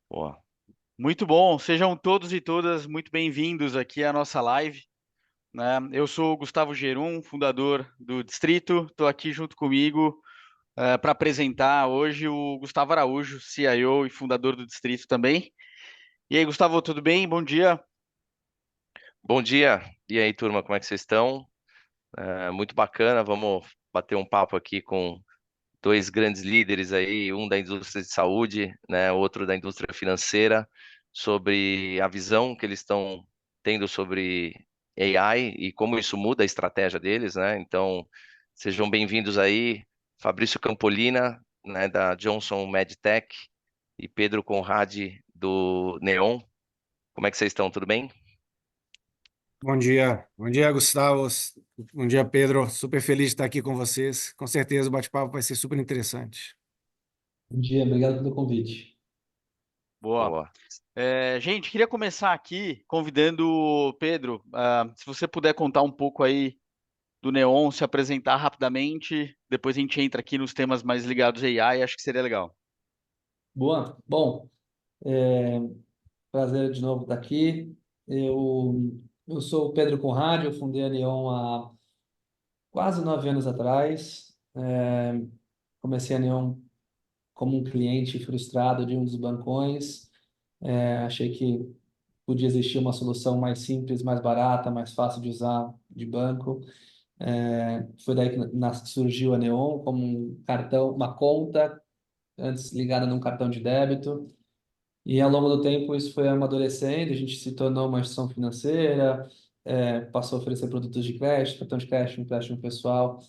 Boa. Muito bom, sejam todos e todas muito bem-vindos aqui à nossa live, né? Eu sou o Gustavo Gerum, fundador do Distrito, estou aqui junto comigo para apresentar hoje o Gustavo Araújo, CIO e fundador do Distrito também. E aí, Gustavo, tudo bem? Bom dia. Bom dia. E aí, turma, como é que vocês estão? Muito bacana. Vamos bater um papo aqui com dois grandes líderes aí, um da indústria de saúde, né, outro da indústria financeira, sobre a visão que eles estão tendo sobre AI e como isso muda a estratégia deles, né? Então, sejam bem-vindos aí, Fabrício Campolina, né, da Johnson MedTech, e Pedro Conradi, do Neon. Como é que vocês estão? Tudo bem? Bom dia, Gustavo. Bom dia, Pedro. Super feliz de estar aqui com vocês. Com certeza o bate-papo vai ser super interessante. Bom dia, obrigado pelo convite. Boa. Boa. Gente, queria começar aqui convidando o Pedro, se você puder contar um pouco aí do Neon, se apresentar rapidamente, depois a gente entra aqui nos temas mais ligados a AI, acho que seria legal. Boa, bom, é, prazer de novo estar aqui. Eu sou o Pedro Conrad, eu fundei a Neon há quase 9 anos atrás. Comecei a Neon como um cliente frustrado de um dos bancões. Achei que podia existir uma solução mais simples, mais barata, mais fácil de usar de banco. Foi daí que surgiu a Neon como um cartão, uma conta antes ligada num cartão de débito. E ao longo do tempo isso foi amadurecendo, a gente se tornou uma instituição financeira, passou a oferecer produtos de crédito, cartão de crédito, empréstimo pessoal,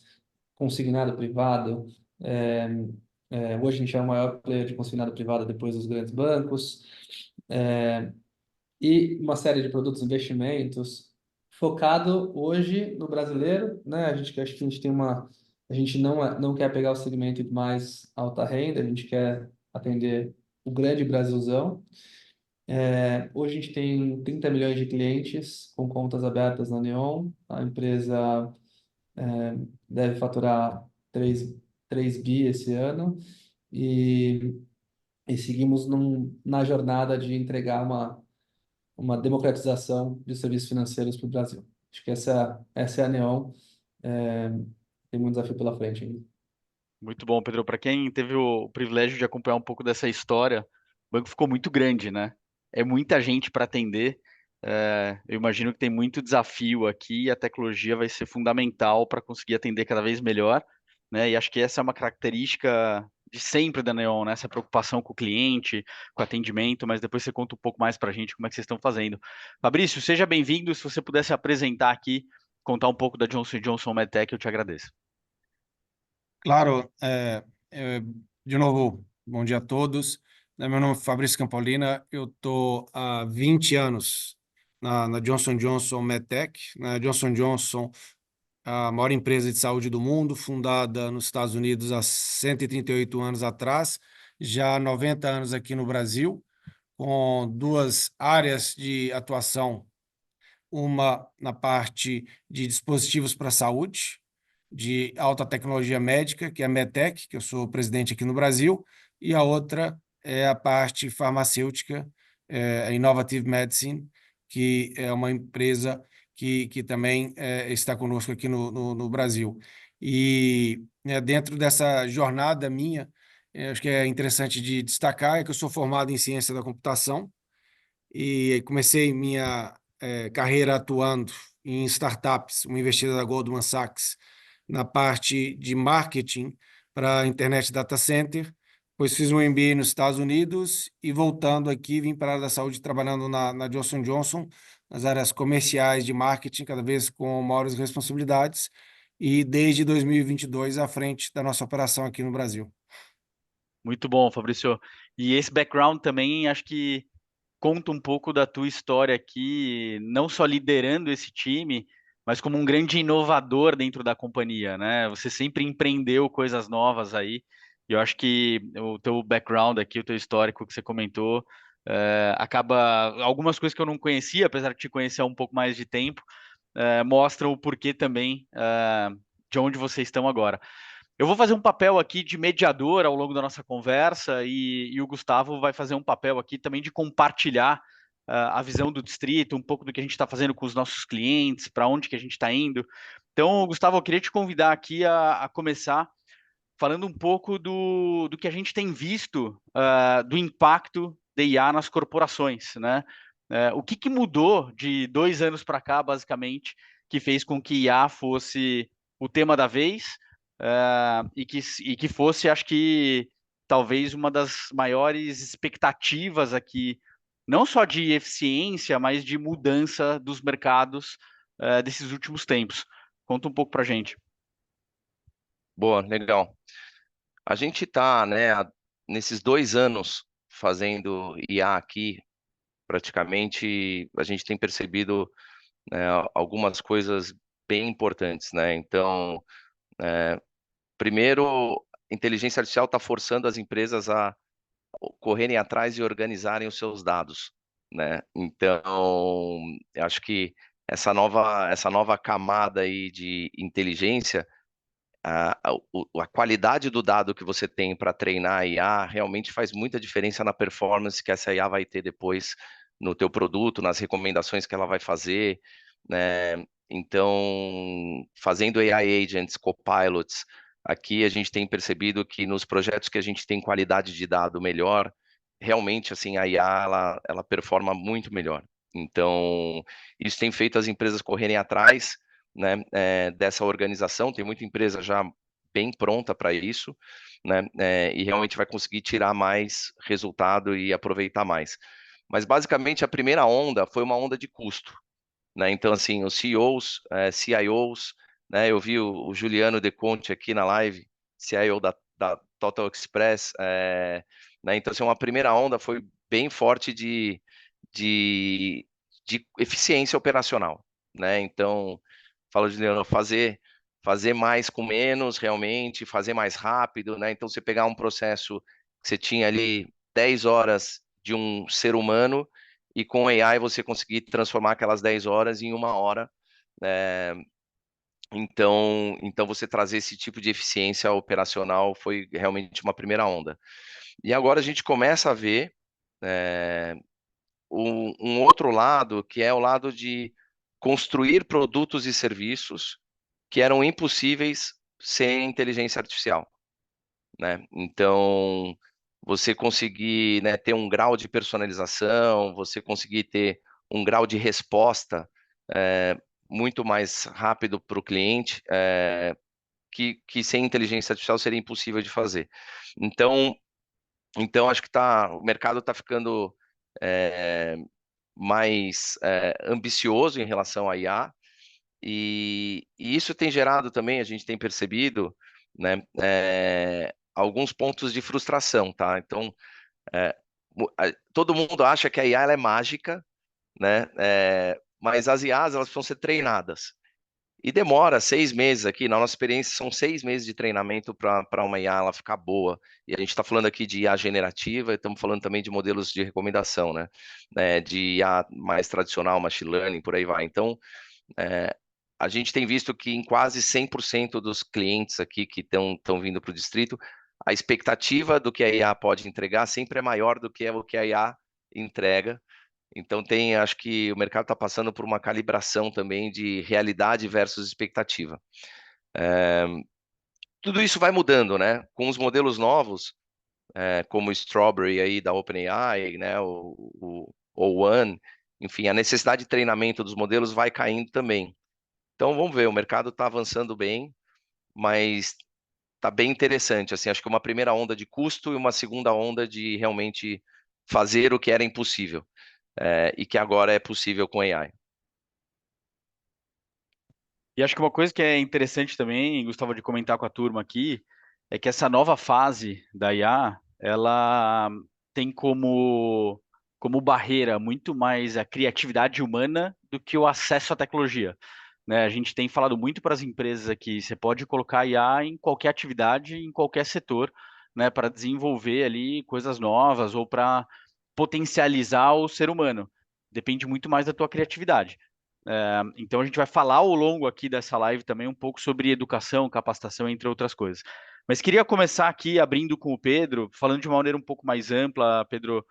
consignado privado. é, Hoje a gente é o maior player de consignado privado depois dos grandes bancos. E uma série de produtos, investimentos, focado hoje no brasileiro, né? Acho que a gente tem a gente não quer pegar o segmento de mais alta renda, a gente quer atender o grande Brasilzão. Hoje a gente tem 30 milhões de clientes com contas abertas na Neon. A empresa deve faturar 3 bi esse ano e, e seguimos na jornada de entregar uma democratização de serviços financeiros para o Brasil. Acho que essa é a Neon. É, Tem muito desafio pela frente ainda. Muito bom, Pedro. Para quem teve o privilégio de acompanhar um pouco dessa história, o banco ficou muito grande, né? É muita gente para atender. Eu imagino que tem muito desafio aqui e a tecnologia vai ser fundamental para conseguir atender cada vez melhor, né? E acho que essa é uma característica de sempre da Neon, né? Essa preocupação com o cliente, com o atendimento, mas depois você conta um pouco mais para a gente como é que vocês estão fazendo. Fabrício, seja bem-vindo. Se você pudesse apresentar aqui, contar um pouco da Johnson Johnson MedTech, eu te agradeço. Claro, de novo, bom dia a todos. Meu nome é Fabrício Campolina, eu estou há 20 anos na Johnson Johnson MedTech. Na Johnson Johnson, a maior empresa de saúde do mundo, fundada nos Estados Unidos há 138 anos atrás, já há 90 anos aqui no Brasil, com duas áreas de atuação, uma na parte de dispositivos para a saúde, de alta tecnologia médica, que é a MedTech, que eu sou presidente aqui no Brasil, e a outra é a parte farmacêutica, a Innovative Medicine, que é uma empresa que também está conosco aqui no Brasil. E dentro dessa jornada minha, acho que é interessante de destacar é que eu sou formado em ciência da computação e comecei minha carreira atuando em startups, uma investida da Goldman Sachs, na parte de marketing para a Internet Data Center. Depois fiz um MBA nos Estados Unidos e voltando aqui, vim para a área da saúde trabalhando na Johnson Johnson, nas áreas comerciais de marketing, cada vez com maiores responsabilidades, e desde 2022 à frente da nossa operação aqui no Brasil. Muito bom, Fabrício. E esse background também acho que conta um pouco da tua história aqui, não só liderando esse time, mas como um grande inovador dentro da companhia, né? Você sempre empreendeu coisas novas aí. E eu acho que o teu background aqui, o teu histórico que você comentou, acaba algumas coisas que eu não conhecia, apesar de te conhecer há um pouco mais de tempo, mostram o porquê também de onde vocês estão agora. Eu vou fazer um papel aqui de mediador ao longo da nossa conversa e o Gustavo vai fazer um papel aqui também de compartilhar a visão do distrito, um pouco do que a gente está fazendo com os nossos clientes, para onde que a gente está indo. Então, Gustavo, eu queria te convidar aqui a começar falando um pouco do que a gente tem visto do impacto da IA nas corporações, né? O que mudou de 2 anos para cá, basicamente, que fez com que IA fosse o tema da vez e que fosse, acho que, talvez uma das maiores expectativas aqui, não só de eficiência, mas de mudança dos mercados desses últimos tempos. Conta um pouco para a gente. Boa, legal. A gente está, né, nesses 2 anos fazendo IA aqui, praticamente, a gente tem percebido, né, algumas coisas bem importantes, né? Então, primeiro, inteligência artificial está forçando as empresas a correrem atrás e organizarem os seus dados, né? Então, eu acho que essa nova camada aí de inteligência, a qualidade do dado que você tem para treinar a IA realmente faz muita diferença na performance que essa IA vai ter depois no teu produto, nas recomendações que ela vai fazer, né? Então, fazendo AI agents, copilots, aqui a gente tem percebido que nos projetos que a gente tem qualidade de dado melhor, realmente assim a IA ela performa muito melhor. Então, isso tem feito as empresas correrem atrás, né, dessa organização. Tem muita empresa já bem pronta para isso, né, e realmente vai conseguir tirar mais resultado e aproveitar mais. Mas basicamente a primeira onda foi uma onda de custo, né? Então assim, os CEOs, CIOs, né? Eu vi o Juliano De Conte aqui na live, CIO da Total Express, né? Então assim, uma primeira onda foi bem forte de, de eficiência operacional, né? Então, fala Juliano, fazer mais com menos, realmente, fazer mais rápido, né? Então, você pegar um processo que você tinha ali 10 horas de um ser humano e com AI você conseguir transformar aquelas 10 horas em 1 hora, né? Então você trazer esse tipo de eficiência operacional foi realmente uma primeira onda. E agora a gente começa a ver é, um outro lado, que é o lado de construir produtos e serviços que eram impossíveis sem inteligência artificial, né? Então, você conseguir, né, ter um grau de personalização, você conseguir ter um grau de resposta muito mais rápido para o cliente, que sem inteligência artificial seria impossível de fazer. Então acho que o mercado está ficando mais ambicioso em relação à IA, e isso tem gerado também, a gente tem percebido, né, alguns pontos de frustração, tá? Então, todo mundo acha que a IA ela é mágica, né? Mas as IAs elas precisam ser treinadas. E demora 6 meses aqui, na nossa experiência, são 6 meses de treinamento para uma IA ela ficar boa. E a gente está falando aqui de IA generativa, e estamos falando também de modelos de recomendação, né? De IA mais tradicional, machine learning, por aí vai. Então, é, a gente tem visto que em quase 100% dos clientes aqui que estão vindo para o distrito, a expectativa do que a IA pode entregar sempre é maior do que o que a IA entrega. Então acho que o mercado está passando por uma calibração também de realidade versus expectativa. Tudo isso vai mudando, né? Com os modelos novos, como o Strawberry aí da OpenAI, né? O O1, enfim, a necessidade de treinamento dos modelos vai caindo também. Então vamos ver, o mercado está avançando bem, mas está bem interessante. Assim, acho que uma primeira onda de custo e uma segunda onda de realmente fazer o que era impossível, e que agora é possível com AI. E acho que uma coisa que é interessante também, Gustavo, de comentar com a turma aqui, é que essa nova fase da IA, ela tem como barreira muito mais a criatividade humana do que o acesso à tecnologia. Né? A gente tem falado muito para as empresas aqui, você pode colocar IA em qualquer atividade, em qualquer setor, né, para desenvolver ali coisas novas ou para potencializar o ser humano. Depende muito mais da tua criatividade. Então a gente vai falar ao longo aqui dessa live também um pouco sobre educação, capacitação, entre outras coisas. Mas queria começar aqui abrindo com o Pedro, falando de uma maneira um pouco mais ampla, Pedro,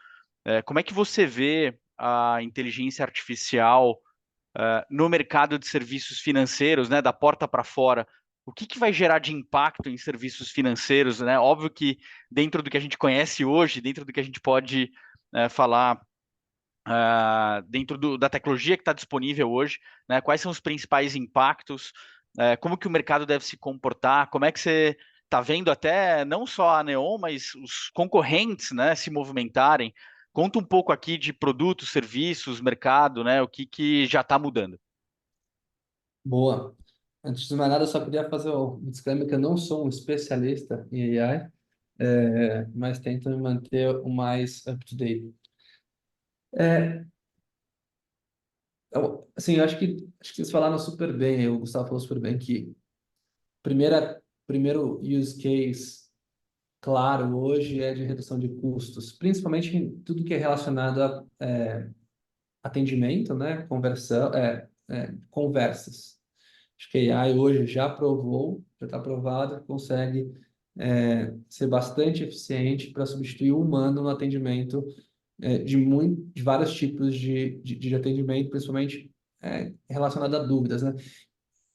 como é que você vê a inteligência artificial no mercado de serviços financeiros, né, da porta para fora? O que vai gerar de impacto em serviços financeiros, né? Óbvio que dentro do que a gente conhece hoje, dentro do que a gente pode falar dentro da tecnologia que está disponível hoje, né? Quais são os principais impactos? Como que o mercado deve se comportar? Como é que você está vendo até não só a Neon, mas os concorrentes, né, se movimentarem? Conta um pouco aqui de produtos, serviços, mercado, né? O que já está mudando. Boa. Antes de mais nada, eu só queria fazer um disclaimer que eu não sou um especialista em AI, mas tento me manter o mais up-to-date. Assim, eu acho que vocês falaram super bem, o Gustavo falou super bem, que primeiro use case claro hoje é de redução de custos, principalmente em tudo que é relacionado a atendimento, né? Conversas. Acho que a AI hoje já provou, já está provado, que consegue ser bastante eficiente para substituir o humano no atendimento de vários tipos de atendimento, principalmente relacionado a dúvidas, né?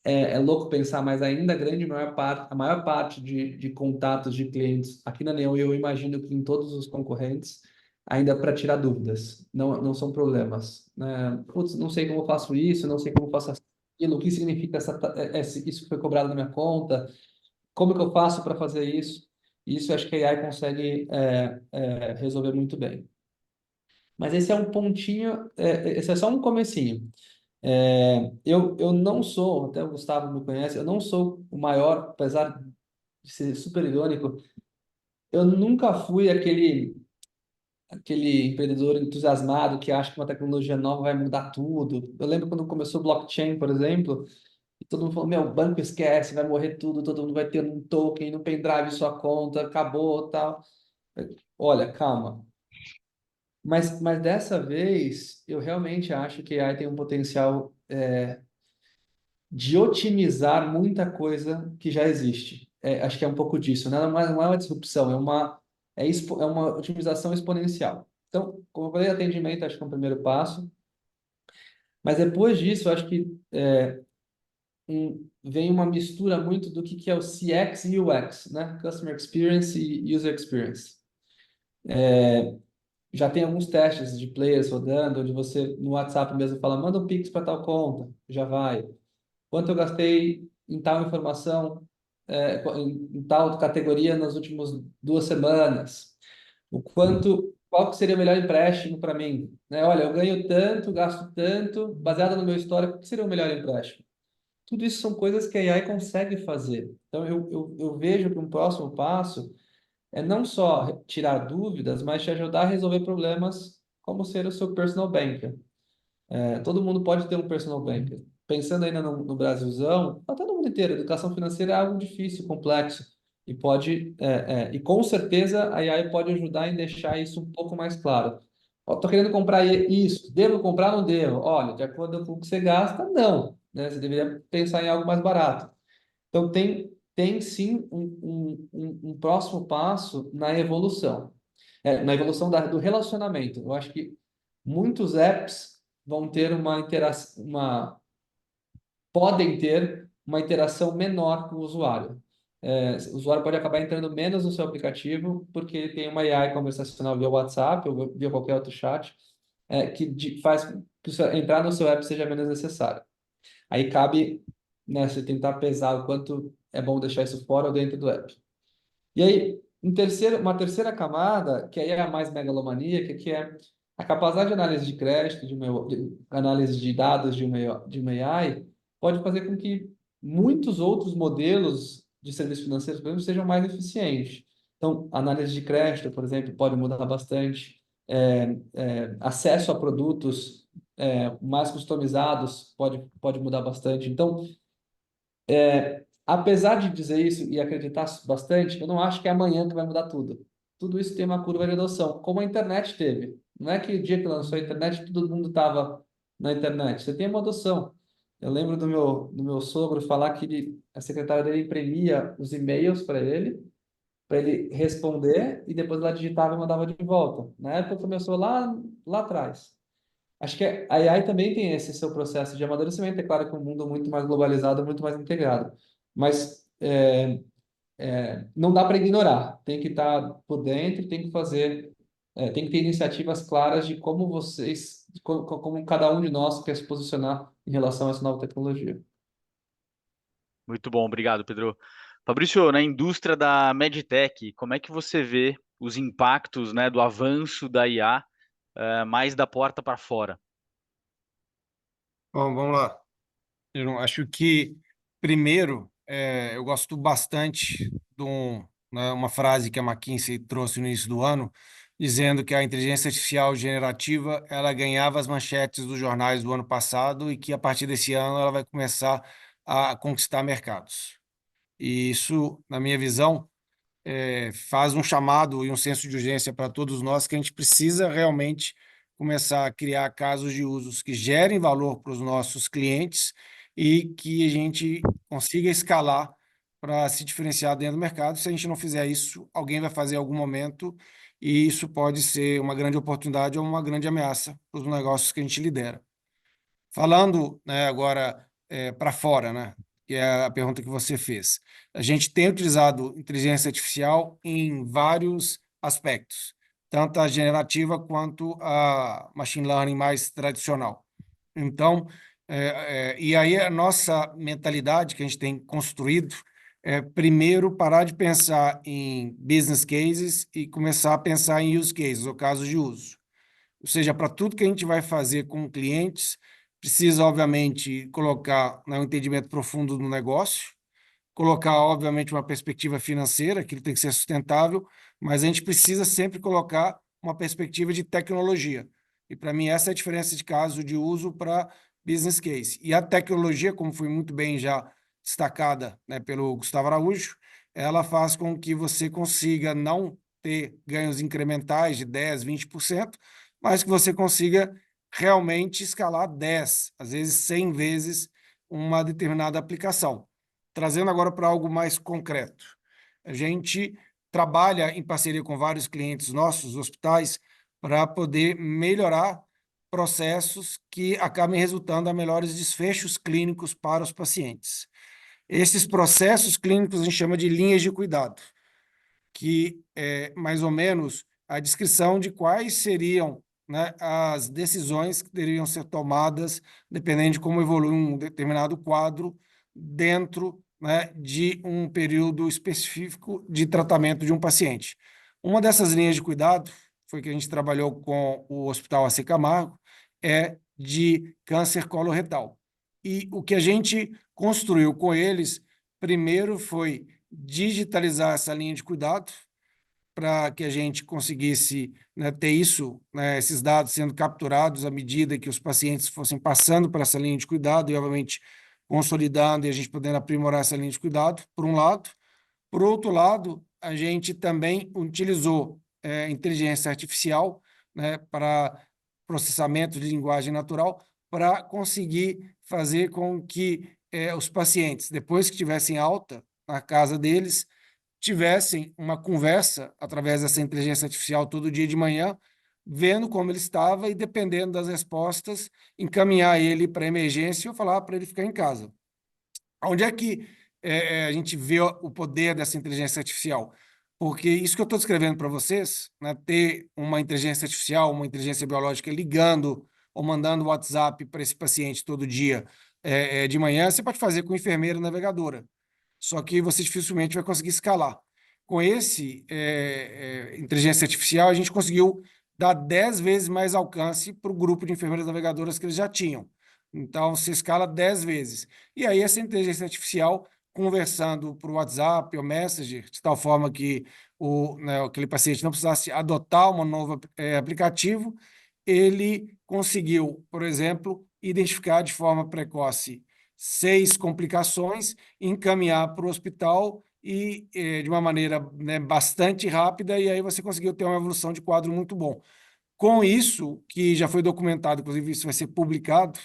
É louco pensar, mas ainda a maior parte de contatos de clientes aqui na Neon, eu imagino que em todos os concorrentes, ainda para tirar dúvidas, não são problemas, né? Putz, não sei como eu faço isso, não sei como eu faço aquilo, o que significa isso que foi cobrado na minha conta, como que eu faço para fazer isso? Isso eu acho que a AI consegue resolver muito bem. Mas esse é um pontinho, esse é só um comecinho. Eu não sou, até o Gustavo me conhece, eu não sou o maior, apesar de ser super irônico, eu nunca fui aquele empreendedor entusiasmado que acha que uma tecnologia nova vai mudar tudo. Eu lembro quando começou o blockchain, por exemplo, e todo mundo falou, meu, o banco esquece, vai morrer tudo, todo mundo vai ter um token, no pendrive sua conta, acabou, tal. Olha, calma. Mas dessa vez, eu realmente acho que a AI tem um potencial de otimizar muita coisa que já existe. Acho que é um pouco disso, né? Não é uma disrupção, é uma otimização exponencial. Então, como eu falei, atendimento acho que é um primeiro passo, mas depois disso, acho que vem uma mistura muito do que é o CX e UX, né? Customer Experience e User Experience. Já tem alguns testes de players rodando, onde você no WhatsApp mesmo fala, manda um Pix para tal conta, já vai. Quanto eu gastei em tal informação, em tal categoria nas últimas 2 semanas, qual que seria o melhor empréstimo para mim? Né? Olha, eu ganho tanto, gasto tanto, baseado no meu histórico, o que seria o melhor empréstimo? Tudo isso são coisas que a AI consegue fazer. Então, eu vejo que um próximo passo é não só tirar dúvidas, mas te ajudar a resolver problemas como ser o seu personal banker. Todo mundo pode ter um personal banker. Pensando ainda no Brasilzão, até no mundo inteiro, educação financeira é algo difícil, complexo. E com certeza a AI pode ajudar em deixar isso um pouco mais claro. Estou querendo comprar isso, devo comprar ou não devo? Olha, de acordo com o que você gasta, não. Né? Você deveria pensar em algo mais barato. Então, tem sim um próximo passo na evolução. Na evolução do relacionamento. Eu acho que muitos apps vão ter podem ter uma interação menor com o usuário. O usuário pode acabar entrando menos no seu aplicativo porque ele tem uma AI conversacional via WhatsApp ou via qualquer outro chat faz que entrar no seu app seja menos necessário. Aí cabe, né, você tentar pesar o quanto é bom deixar isso fora ou dentro do app. E aí, uma terceira camada, que aí é a mais megalomaníaca, que é a capacidade de análise de crédito, de análise de dados de uma AI, pode fazer com que muitos outros modelos de serviços financeiros, por exemplo, sejam mais eficientes. Então, análise de crédito, por exemplo, pode mudar bastante. Acesso a produtos mais customizados pode mudar bastante. Então, apesar de dizer isso e acreditar bastante, eu não acho que é amanhã que vai mudar tudo. Tudo isso tem uma curva de adoção, como a internet teve. Não é que o dia que lançou a internet todo mundo estava na internet. Você tem uma adoção. Eu lembro do meu sogro falar que a secretária dele imprimia os e-mails para ele responder, e depois ela digitava e mandava de volta. Na época começou lá atrás. Acho que a AI também tem esse seu processo de amadurecimento. É claro que um mundo muito mais globalizado, muito mais integrado. Mas não dá para ignorar. Tem que estar por dentro, tem que fazer, tem que ter iniciativas claras de como vocês, como cada um de nós quer se posicionar em relação a essa nova tecnologia. Muito bom, obrigado, Pedro. Fabrício, na indústria da medtech, como é que você vê os impactos, né, do avanço da IA, mais da porta para fora? Bom, vamos lá. Eu não- acho que, primeiro, eu gosto bastante de uma frase que a McKinsey trouxe no início do ano, dizendo que a inteligência artificial generativa ela ganhava as manchetes dos jornais do ano passado e que, a partir desse ano, ela vai começar a conquistar mercados. E isso, na minha visão, faz um chamado e um senso de urgência para todos nós que a gente precisa realmente começar a criar casos de usos que gerem valor para os nossos clientes e que a gente consiga escalar para se diferenciar dentro do mercado. Se a gente não fizer isso, alguém vai fazer em algum momento e isso pode ser uma grande oportunidade ou uma grande ameaça para os negócios que a gente lidera. Falando, né, agora para fora, né, que é a pergunta que você fez. A gente tem utilizado inteligência artificial em vários aspectos, tanto a generativa quanto a machine learning mais tradicional. Então, e aí a nossa mentalidade que a gente tem construído é, primeiro, parar de pensar em business cases e começar a pensar em use cases, ou casos de uso. Ou seja, para tudo que a gente vai fazer com clientes, precisa, obviamente, colocar, né, um entendimento profundo do negócio, colocar, obviamente, uma perspectiva financeira, que ele tem que ser sustentável, mas a gente precisa sempre colocar uma perspectiva de tecnologia. E, para mim, essa é a diferença de caso de uso para business case. E a tecnologia, como foi muito bem já destacada, né, pelo Gustavo Araújo, ela faz com que você consiga não ter ganhos incrementais de 10, 20%, mas que você consiga realmente escalar 10, às vezes 100 vezes uma determinada aplicação. Trazendo agora para algo mais concreto. A gente trabalha em parceria com vários clientes nossos, hospitais, para poder melhorar processos que acabem resultando a melhores desfechos clínicos para os pacientes. Esses processos clínicos a gente chama de linhas de cuidado, que é mais ou menos a descrição de quais seriam, né, as decisões que deveriam ser tomadas, dependendo de como evolui um determinado quadro, dentro, né, de um período específico de tratamento de um paciente. Uma dessas linhas de cuidado, foi que a gente trabalhou com o Hospital AC Camargo, é de câncer coloretal. E o que a gente construiu com eles, primeiro foi digitalizar essa linha de cuidado para que a gente conseguisse, né, ter isso, né, esses dados sendo capturados à medida que os pacientes fossem passando por essa linha de cuidado e, obviamente, consolidando e a gente podendo aprimorar essa linha de cuidado, por um lado. Por outro lado, a gente também utilizou inteligência artificial, né, para processamento de linguagem natural para conseguir fazer com que os pacientes, depois que tivessem alta na casa deles, tivessem uma conversa através dessa inteligência artificial todo dia de manhã, vendo como ele estava e, dependendo das respostas, encaminhar ele para a emergência ou falar para ele ficar em casa. Onde é que a gente vê o poder dessa inteligência artificial? Porque isso que eu estou descrevendo para vocês, né, ter uma inteligência artificial, uma inteligência biológica ligando ou mandando WhatsApp para esse paciente todo dia de manhã, você pode fazer com enfermeira navegadora. Só que você dificilmente vai conseguir escalar. Com esse inteligência artificial, a gente conseguiu dar 10 vezes mais alcance para o grupo de enfermeiras navegadoras que eles já tinham. Então, você escala 10 vezes. E aí, essa inteligência artificial, conversando por WhatsApp ou Messenger, de tal forma que aquele paciente não precisasse adotar um novo aplicativo, ele conseguiu, por exemplo, identificar de forma precoce 6 complicações, encaminhar para o hospital e de uma maneira, né, bastante rápida, e aí você conseguiu ter uma evolução de quadro muito bom. Com isso, que já foi documentado, inclusive isso vai ser publicado,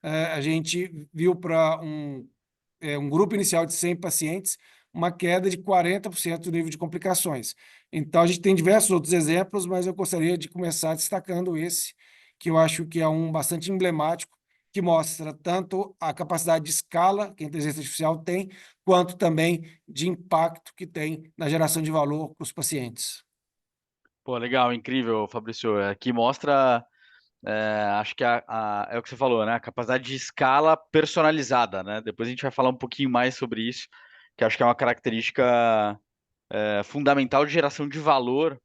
a gente viu para um grupo inicial de 100 pacientes uma queda de 40% do nível de complicações. Então, a gente tem diversos outros exemplos, mas eu gostaria de começar destacando esse, que eu acho que é um bastante emblemático, que mostra tanto a capacidade de escala que a inteligência artificial tem, quanto também de impacto que tem na geração de valor para os pacientes. Pô, legal, incrível, Fabrício. Aqui mostra, acho que é o que você falou, né? A capacidade de escala personalizada, né? Depois a gente vai falar um pouquinho mais sobre isso, que acho que é uma característica fundamental de geração de valor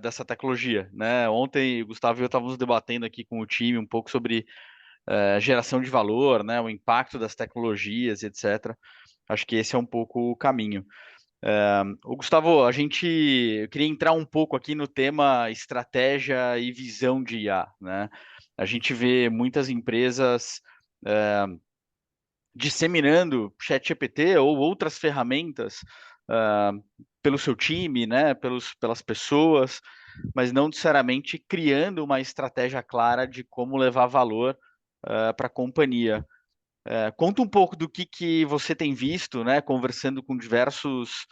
dessa tecnologia, né? Ontem, o Gustavo e eu estávamos debatendo aqui com o time um pouco sobre geração de valor, né? O impacto das tecnologias, etc. Acho que esse é um pouco o caminho. O Gustavo, eu queria entrar um pouco aqui no tema estratégia e visão de IA, né? A gente vê muitas empresas disseminando ChatGPT ou outras ferramentas pelo seu time, né? Pelas pessoas, mas não necessariamente criando uma estratégia clara de como levar valor para a companhia. Conta um pouco do que você tem visto, né? Conversando com diversos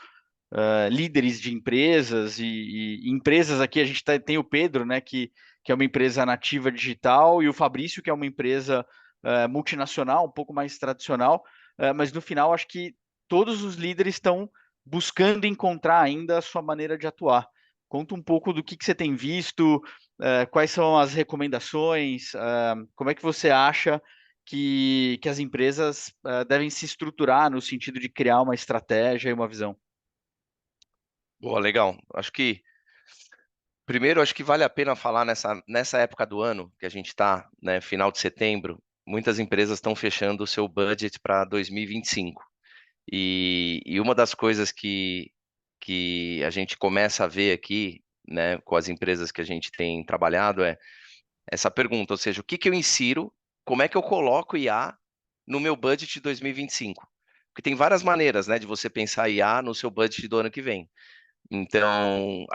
líderes de empresas e empresas aqui, a gente tem o Pedro, né, que é uma empresa nativa digital, e o Fabrício, que é uma empresa multinacional, um pouco mais tradicional, mas no final acho que todos os líderes estão buscando encontrar ainda a sua maneira de atuar. Conta um pouco do que você tem visto, quais são as recomendações, como é que você acha que as empresas devem se estruturar no sentido de criar uma estratégia e uma visão. Boa, legal. Primeiro, acho que vale a pena falar nessa época do ano que a gente está, né, final de setembro, muitas empresas estão fechando o seu budget para 2025. E uma das coisas que a gente começa a ver aqui, né, com as empresas que a gente tem trabalhado é essa pergunta, ou seja, o que que eu insiro, como é que eu coloco IA no meu budget de 2025? Porque tem várias maneiras, né, de você pensar IA no seu budget do ano que vem. Então,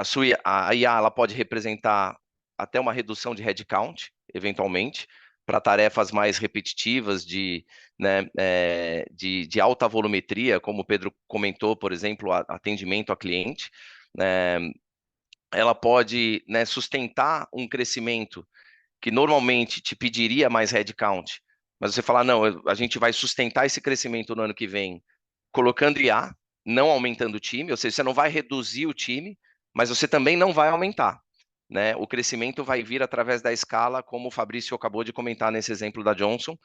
a IA ela pode representar até uma redução de headcount, eventualmente, para tarefas mais repetitivas né, de alta volumetria, como o Pedro comentou, por exemplo, atendimento a cliente. Né, ela pode, né, sustentar um crescimento que normalmente te pediria mais headcount, mas você falar, não, a gente vai sustentar esse crescimento no ano que vem colocando IA, não aumentando o time, ou seja, você não vai reduzir o time, mas você também não vai aumentar. Né? O crescimento vai vir através da escala, como o Fabrício acabou de comentar nesse exemplo da Johnson,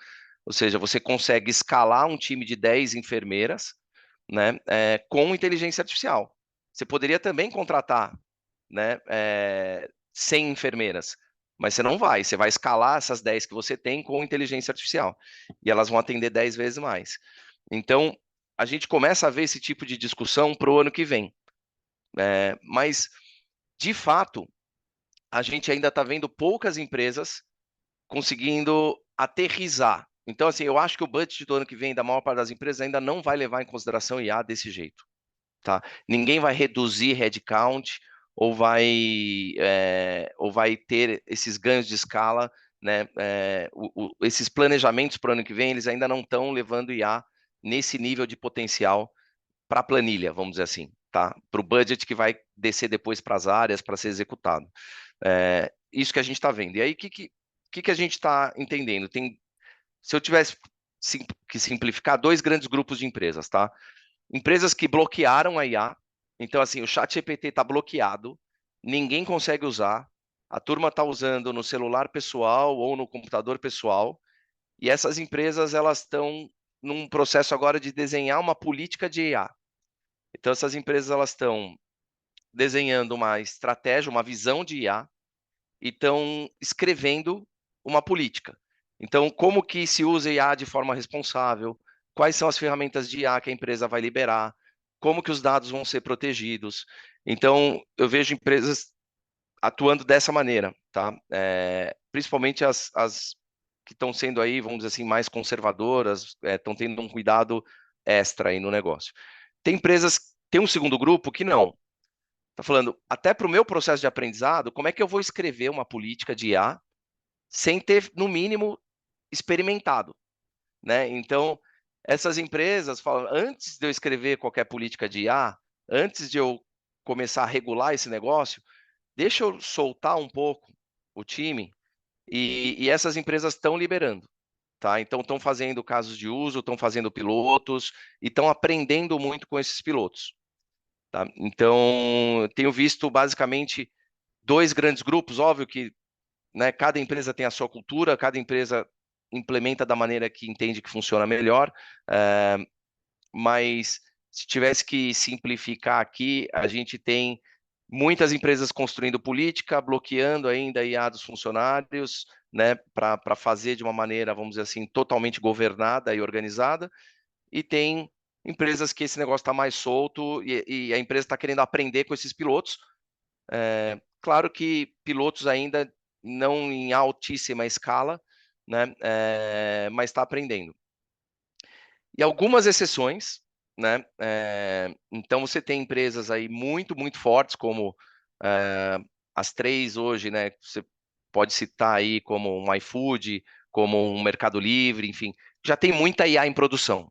ou seja, você consegue escalar um time de 10 enfermeiras, né, com inteligência artificial. Você poderia também contratar, né, 100 enfermeiras, mas você não vai, você vai escalar essas 10 que você tem com inteligência artificial, e elas vão atender 10 vezes mais. Então, a gente começa a ver esse tipo de discussão para o ano que vem. Mas, de fato, a gente ainda está vendo poucas empresas conseguindo aterrizar. Então, assim, eu acho que o budget do ano que vem da maior parte das empresas ainda não vai levar em consideração IA desse jeito. Tá? Ninguém vai reduzir headcount ou vai ter esses ganhos de escala, né? Esses planejamentos para o ano que vem, eles ainda não estão levando IA nesse nível de potencial para a planilha, vamos dizer assim, tá? Para o budget que vai descer depois para as áreas para ser executado. Isso que a gente está vendo. E aí, o que a gente está entendendo? Se eu tivesse que simplificar, dois grandes grupos de empresas, tá? Empresas que bloquearam a IA. Então, assim, o ChatGPT está bloqueado, ninguém consegue usar, a turma está usando no celular pessoal ou no computador pessoal, e essas empresas elas estão num processo agora de desenhar uma política de IA. Então, essas empresas elas estão desenhando uma estratégia, uma visão de IA, e estão escrevendo uma política. Então, como que se usa IA de forma responsável? Quais são as ferramentas de IA que a empresa vai liberar? Como que os dados vão ser protegidos? Então, eu vejo empresas atuando dessa maneira, tá? Principalmente as que estão sendo aí, vamos dizer assim, mais conservadoras, estão tendo um cuidado extra aí no negócio. Tem um segundo grupo que não, Tá falando, até para o meu processo de aprendizado, como é que eu vou escrever uma política de IA sem ter, no mínimo, experimentado, né? Então, essas empresas falam, antes de eu escrever qualquer política de IA, antes de eu começar a regular esse negócio, deixa eu soltar um pouco o time e essas empresas estão liberando, tá? Então estão fazendo casos de uso, estão fazendo pilotos e estão aprendendo muito com esses pilotos, tá? Então, eu tenho visto basicamente dois grandes grupos, óbvio que, né, cada empresa tem a sua cultura, cada empresa implementa da maneira que entende que funciona melhor, mas se tivesse que simplificar aqui, a gente tem muitas empresas construindo política, bloqueando ainda a IA dos funcionários, né, para fazer de uma maneira, vamos dizer assim, totalmente governada e organizada, e tem empresas que esse negócio está mais solto e a empresa está querendo aprender com esses pilotos. Claro que pilotos ainda não em altíssima escala, né, mas está aprendendo. E algumas exceções, né? Então você tem empresas aí muito, muito fortes, como as três hoje, né? Você pode citar aí como um iFood, como um Mercado Livre, enfim, já tem muita IA em produção,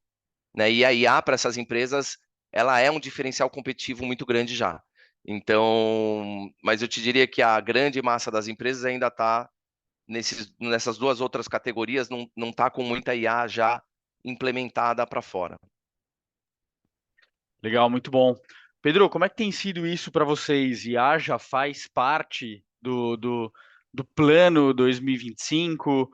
né? E a IA para essas empresas, ela é um diferencial competitivo muito grande já. Então, mas eu te diria que a grande massa das empresas ainda está nessas duas outras categorias, não está com muita IA já implementada para fora. Legal, muito bom. Pedro, como é que tem sido isso para vocês? IA já faz parte do plano 2025?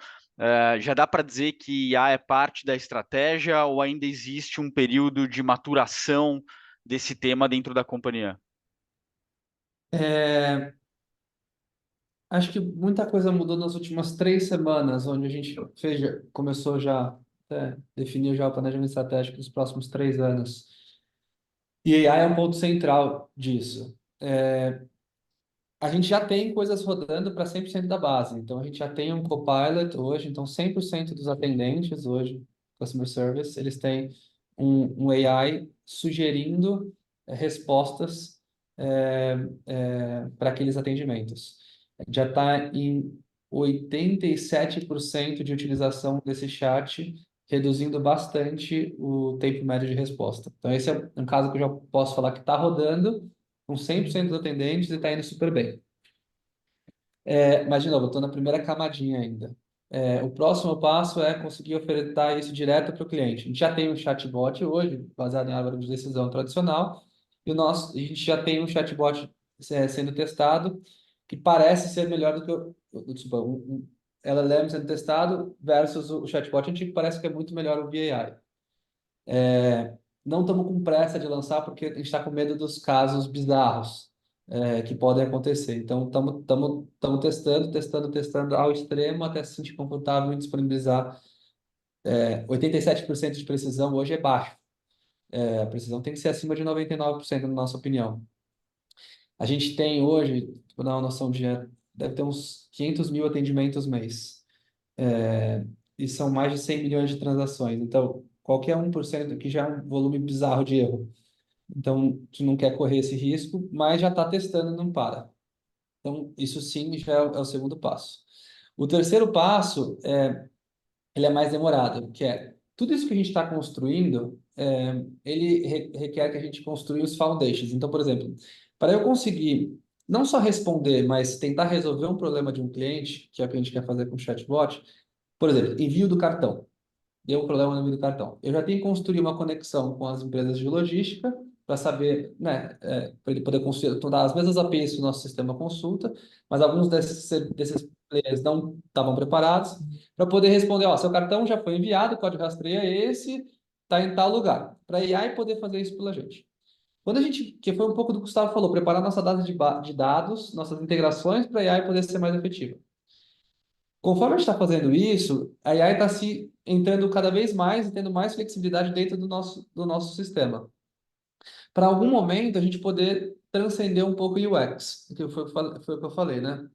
Já dá para dizer que IA é parte da estratégia ou ainda existe um período de maturação desse tema dentro da companhia? Acho que muita coisa mudou nas últimas 3 semanas, onde a gente começou já, definiu já o planejamento estratégico dos próximos 3 anos. E AI é um ponto central disso. A gente já tem coisas rodando para 100% da base. Então, a gente já tem um Copilot hoje. Então, 100% dos atendentes hoje, Customer Service, eles têm um AI sugerindo respostas para aqueles atendimentos. Já está em 87% de utilização desse chat, reduzindo bastante o tempo médio de resposta. Então, esse é um caso que eu já posso falar que está rodando com 100% dos atendentes e está indo super bem. Mas, de novo, eu estou na primeira camadinha ainda. O próximo passo é conseguir ofertar isso direto para o cliente. A gente já tem um chatbot hoje, baseado em árvore de decisão tradicional, e a gente já tem um chatbot sendo testado, que parece ser melhor do que desculpa, LLM sendo testado versus o chatbot antigo, parece que é muito melhor o VAI. Não estamos com pressa de lançar porque a gente está com medo dos casos bizarros que podem acontecer. Então, estamos testando ao extremo até se sentir confortável em disponibilizar. 87% de precisão hoje é baixo. A precisão tem que ser acima de 99%, na nossa opinião. A gente tem hoje, para dar uma noção de, deve ter uns 500 mil atendimentos mês. E são mais de 100 milhões de transações. Então, qualquer 1% aqui já é um volume bizarro de erro. Então, a gente não quer correr esse risco, mas já está testando e não para. Então, isso sim já é o segundo passo. O terceiro passo, ele é mais demorado, que é tudo isso que a gente está construindo, ele requer que a gente construa os foundations. Então, por exemplo, para eu conseguir não só responder, mas tentar resolver um problema de um cliente, que é o que a gente quer fazer com o chatbot, por exemplo, envio do cartão. Deu um problema no envio do cartão. Eu já tenho que construir uma conexão com as empresas de logística para saber, né, para ele poder consultar as mesmas APIs que o nosso sistema consulta, mas alguns desses players não estavam preparados para poder responder, ó, seu cartão já foi enviado, o código rastreio é esse, está em tal lugar, para a AI poder fazer isso pela gente. Quando a gente, que foi um pouco do que o Gustavo falou, preparar nossa base de dados, nossas integrações para a AI poder ser mais efetiva. Conforme a gente está fazendo isso, a AI está se entrando cada vez mais e tendo mais flexibilidade dentro do nosso sistema. Para algum momento a gente poder transcender um pouco o UX, que foi o que eu falei, né?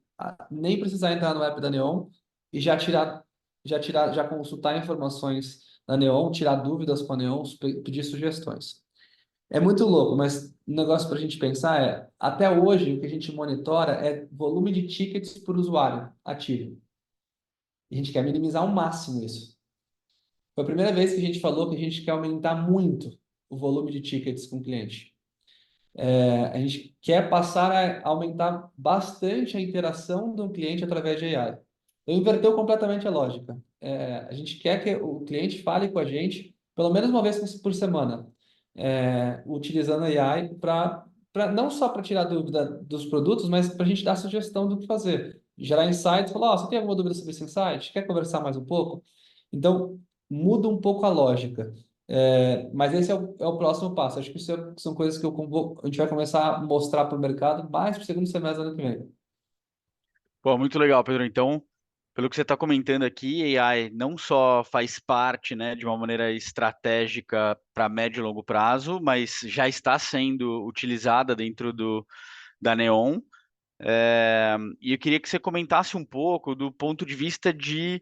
Nem precisar entrar no app da Neon e já consultar informações da Neon, tirar dúvidas com a Neon, pedir sugestões. É muito louco, mas um negócio para a gente pensar até hoje, o que a gente monitora é volume de tickets por usuário ativo. E a gente quer minimizar ao máximo isso. Foi a primeira vez que a gente falou que a gente quer aumentar muito o volume de tickets com o cliente. A gente quer passar a aumentar bastante a interação do cliente através de AI. Então, inverteu completamente a lógica. A gente quer que o cliente fale com a gente pelo menos uma vez por semana, utilizando a AI não só para tirar dúvida dos produtos, mas para a gente dar sugestão do que fazer. Gerar insights, falar, você tem alguma dúvida sobre esse insight? Quer conversar mais um pouco? Então, muda um pouco a lógica. Mas esse é o próximo passo. Acho que isso são coisas que a gente vai começar a mostrar para o mercado mais para o segundo semestre do ano que vem. Pô, muito legal, Pedro. Então, pelo que você está comentando aqui, AI não só faz parte, né, de uma maneira estratégica para médio e longo prazo, mas já está sendo utilizada dentro da Neon. E eu queria que você comentasse um pouco do ponto de vista de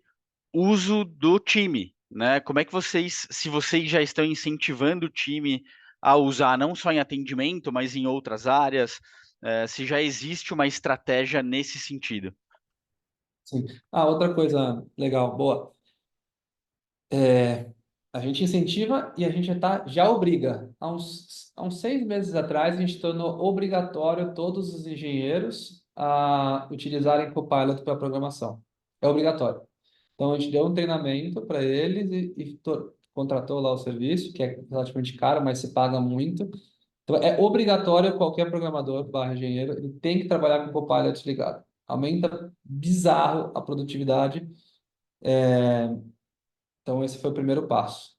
uso do time, né? Como é que se vocês já estão incentivando o time a usar não só em atendimento, mas em outras áreas, se já existe uma estratégia nesse sentido. Sim. Outra coisa legal, boa. A gente incentiva e a gente já obriga. Há uns 6 meses atrás, a gente tornou obrigatório todos os engenheiros a utilizarem Copilot para programação. É obrigatório. Então, a gente deu um treinamento para eles e contratou lá o serviço, que é relativamente caro, mas se paga muito. Então, é obrigatório qualquer programador barra engenheiro, ele tem que trabalhar com Copilot ligado. Aumenta bizarro a produtividade. Então, esse foi o primeiro passo.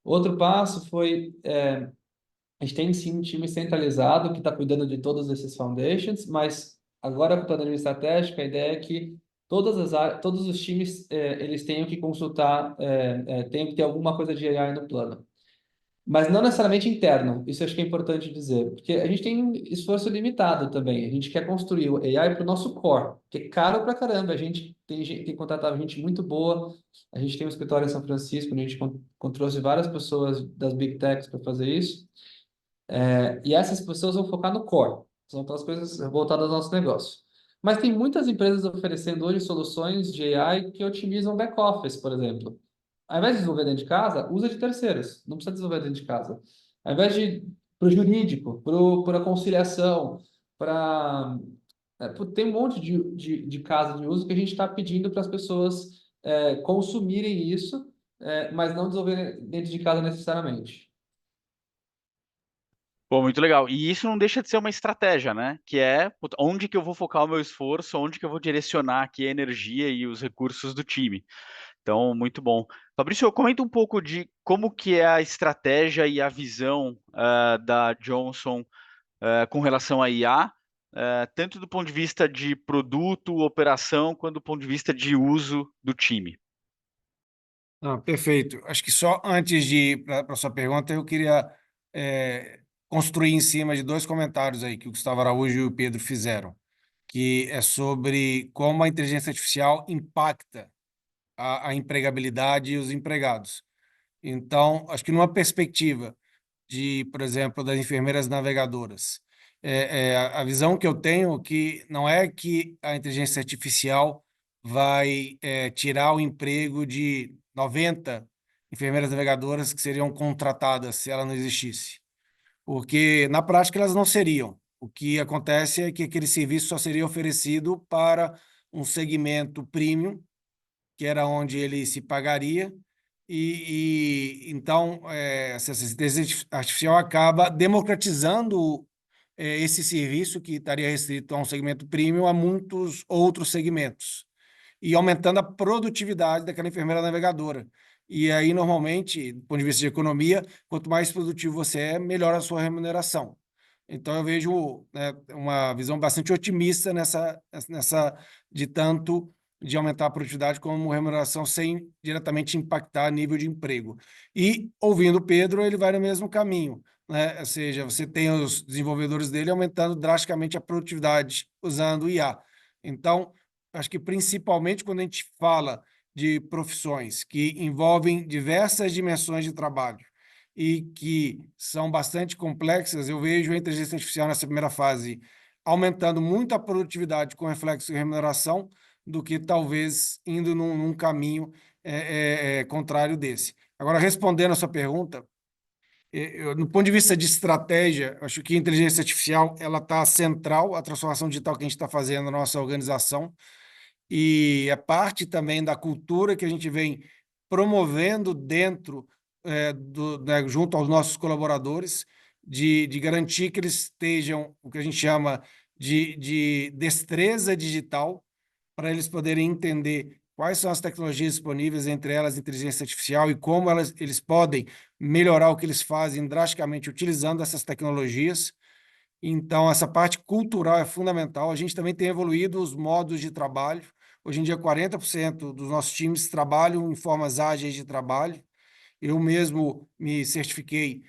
Outro passo foi, a gente tem sim um time centralizado que está cuidando de todos esses foundations, mas agora com o planejamento estratégico, a ideia é que todas as áreas, todos os times, eles tenham que consultar, tenham que ter alguma coisa de AI no plano. Mas não necessariamente interno, isso acho que é importante dizer, porque a gente tem um esforço limitado também. A gente quer construir o AI para o nosso core, que é caro pra caramba. A gente tem contratado gente muito boa. A gente tem um escritório em São Francisco, onde a gente trouxe várias pessoas das Big Techs para fazer isso. E essas pessoas vão focar no core, são aquelas coisas voltadas ao nosso negócio. Mas tem muitas empresas oferecendo hoje soluções de AI que otimizam back-office, por exemplo. Ao invés de desenvolver dentro de casa, usa de terceiros. Não precisa desenvolver dentro de casa. Ao invés de para o jurídico, para a conciliação, para. Tem um monte de casos de uso que a gente está pedindo para as pessoas consumirem isso, mas não desenvolver dentro de casa necessariamente. Pô, muito legal. E isso não deixa de ser uma estratégia, né? Que é puta, onde que eu vou focar o meu esforço, onde que eu vou direcionar aqui a energia e os recursos do time. Então, muito bom. Fabrício, comenta um pouco de como que é a estratégia e a visão da Johnson com relação à IA, tanto do ponto de vista de produto, operação, quanto do ponto de vista de uso do time. Perfeito. Acho que só antes de ir para a sua pergunta, eu queria construir em cima de dois comentários aí que o Gustavo Araújo e o Pedro fizeram, que é sobre como a inteligência artificial impacta a empregabilidade e os empregados. Então, acho que numa perspectiva por exemplo, das enfermeiras navegadoras, a visão que eu tenho que não é que a inteligência artificial vai tirar o emprego de 90 enfermeiras navegadoras que seriam contratadas se ela não existisse, porque na prática elas não seriam. O que acontece é que aquele serviço só seria oferecido para um segmento premium, que era onde ele se pagaria, e então essa inteligência artificial acaba democratizando esse serviço que estaria restrito a um segmento premium a muitos outros segmentos e aumentando a produtividade daquela enfermeira navegadora. E aí, normalmente, do ponto de vista de economia, quanto mais produtivo você é, melhor a sua remuneração. Então, eu vejo, né, uma visão bastante otimista de tanto de aumentar a produtividade como remuneração sem diretamente impactar nível de emprego. E, ouvindo o Pedro, ele vai no mesmo caminho, né? Ou seja, você tem os desenvolvedores dele aumentando drasticamente a produtividade usando IA. Então, acho que principalmente quando a gente fala de profissões que envolvem diversas dimensões de trabalho e que são bastante complexas, eu vejo a inteligência artificial nessa primeira fase aumentando muito a produtividade com reflexo em remuneração, do que talvez indo num caminho contrário desse. Agora, respondendo a sua pergunta, no ponto de vista de estratégia, acho que a inteligência artificial ela está central à transformação digital que a gente está fazendo na nossa organização, e é parte também da cultura que a gente vem promovendo dentro junto aos nossos colaboradores, de garantir que eles estejam o que a gente chama de destreza digital, para eles poderem entender quais são as tecnologias disponíveis, entre elas a inteligência artificial, e como eles podem melhorar o que eles fazem drasticamente utilizando essas tecnologias. Então, essa parte cultural é fundamental. A gente também tem evoluído os modos de trabalho. Hoje em dia, 40% dos nossos times trabalham em formas ágeis de trabalho. Eu mesmo me certifiquei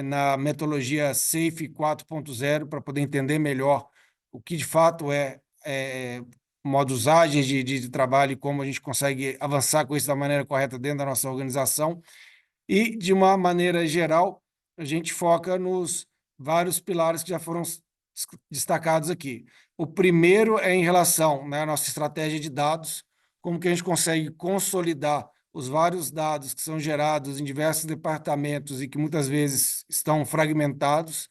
na metodologia SAFe 4.0 para poder entender melhor o que de fato é modos ágeis de trabalho e como a gente consegue avançar com isso da maneira correta dentro da nossa organização. E, de uma maneira geral, a gente foca nos vários pilares que já foram destacados aqui. O primeiro é em relação, né, à nossa estratégia de dados, como que a gente consegue consolidar os vários dados que são gerados em diversos departamentos e que muitas vezes estão fragmentados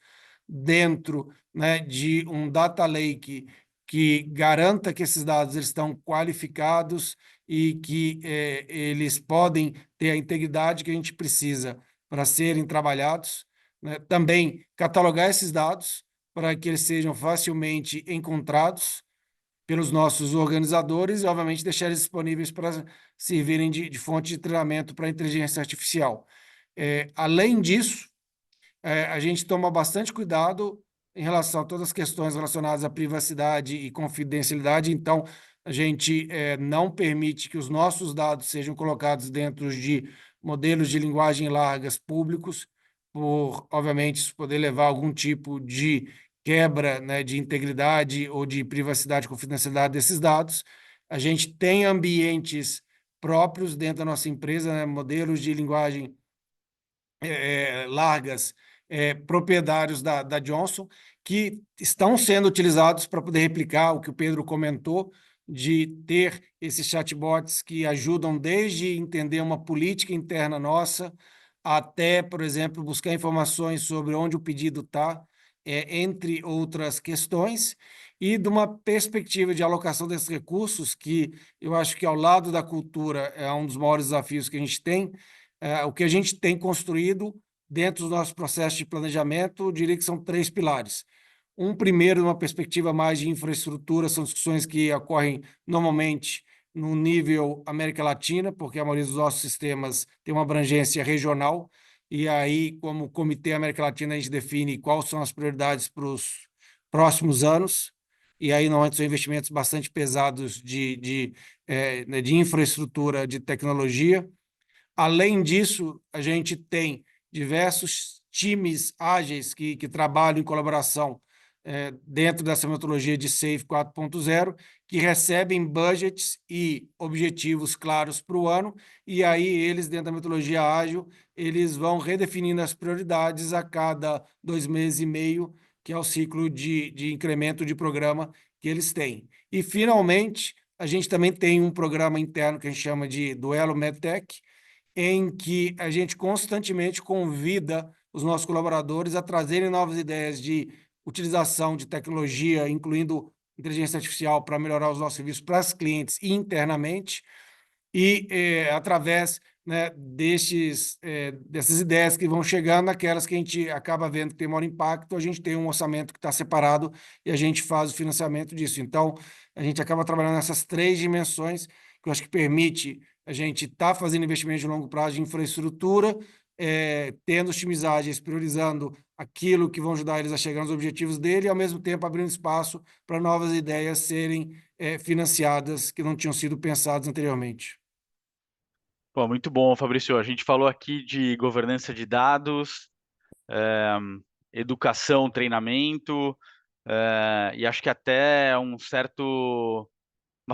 dentro, né, de um data lake que garanta que esses dados eles estão qualificados e que eles podem ter a integridade que a gente precisa para serem trabalhados, né? Também catalogar esses dados para que eles sejam facilmente encontrados pelos nossos organizadores e, obviamente, deixar eles disponíveis para servirem de fonte de treinamento para a inteligência artificial. Além disso, a gente toma bastante cuidado em relação a todas as questões relacionadas à privacidade e confidencialidade. Então, a gente não permite que os nossos dados sejam colocados dentro de modelos de linguagem largas públicos, por, obviamente, isso poder levar a algum tipo de quebra, né, de integridade ou de privacidade e confidencialidade desses dados. A gente tem ambientes próprios dentro da nossa empresa, né, modelos de linguagem largas, proprietários da Johnson, que estão sendo utilizados para poder replicar o que o Pedro comentou, de ter esses chatbots que ajudam desde entender uma política interna nossa, até, por exemplo, buscar informações sobre onde o pedido está, entre outras questões, e de uma perspectiva de alocação desses recursos, que eu acho que, ao lado da cultura, é um dos maiores desafios que a gente tem. O que a gente tem construído dentro dos nossos processos de planejamento, eu diria que são 3 pilares. Um primeiro, uma perspectiva mais de infraestrutura, são discussões que ocorrem normalmente no nível América Latina, porque a maioria dos nossos sistemas tem uma abrangência regional, e aí, como Comitê América Latina, a gente define quais são as prioridades para os próximos anos, e aí normalmente são investimentos bastante pesados de infraestrutura, de tecnologia. Além disso, a gente tem diversos times ágeis que trabalham em colaboração dentro dessa metodologia de SAFe 4.0, que recebem budgets e objetivos claros para o ano, e aí eles, dentro da metodologia ágil, eles vão redefinindo as prioridades a cada 2 meses e meio, que é o ciclo de incremento de programa que eles têm. E, finalmente, a gente também tem um programa interno que a gente chama de Duelo MedTech, em que a gente constantemente convida os nossos colaboradores a trazerem novas ideias de utilização de tecnologia, incluindo inteligência artificial, para melhorar os nossos serviços para os clientes internamente, e através, né, dessas ideias que vão chegando, aquelas que a gente acaba vendo que tem maior impacto, a gente tem um orçamento que está separado e a gente faz o financiamento disso. Então, a gente acaba trabalhando nessas 3 dimensões, que eu acho que permite a gente estar fazendo investimentos de longo prazo de infraestrutura, tendo os times ágeis priorizando aquilo que vão ajudar eles a chegar nos objetivos dele, e, ao mesmo tempo, abrindo espaço para novas ideias serem financiadas que não tinham sido pensadas anteriormente. Pô, muito bom, Fabrício. A gente falou aqui de governança de dados, educação, treinamento, e acho que até uma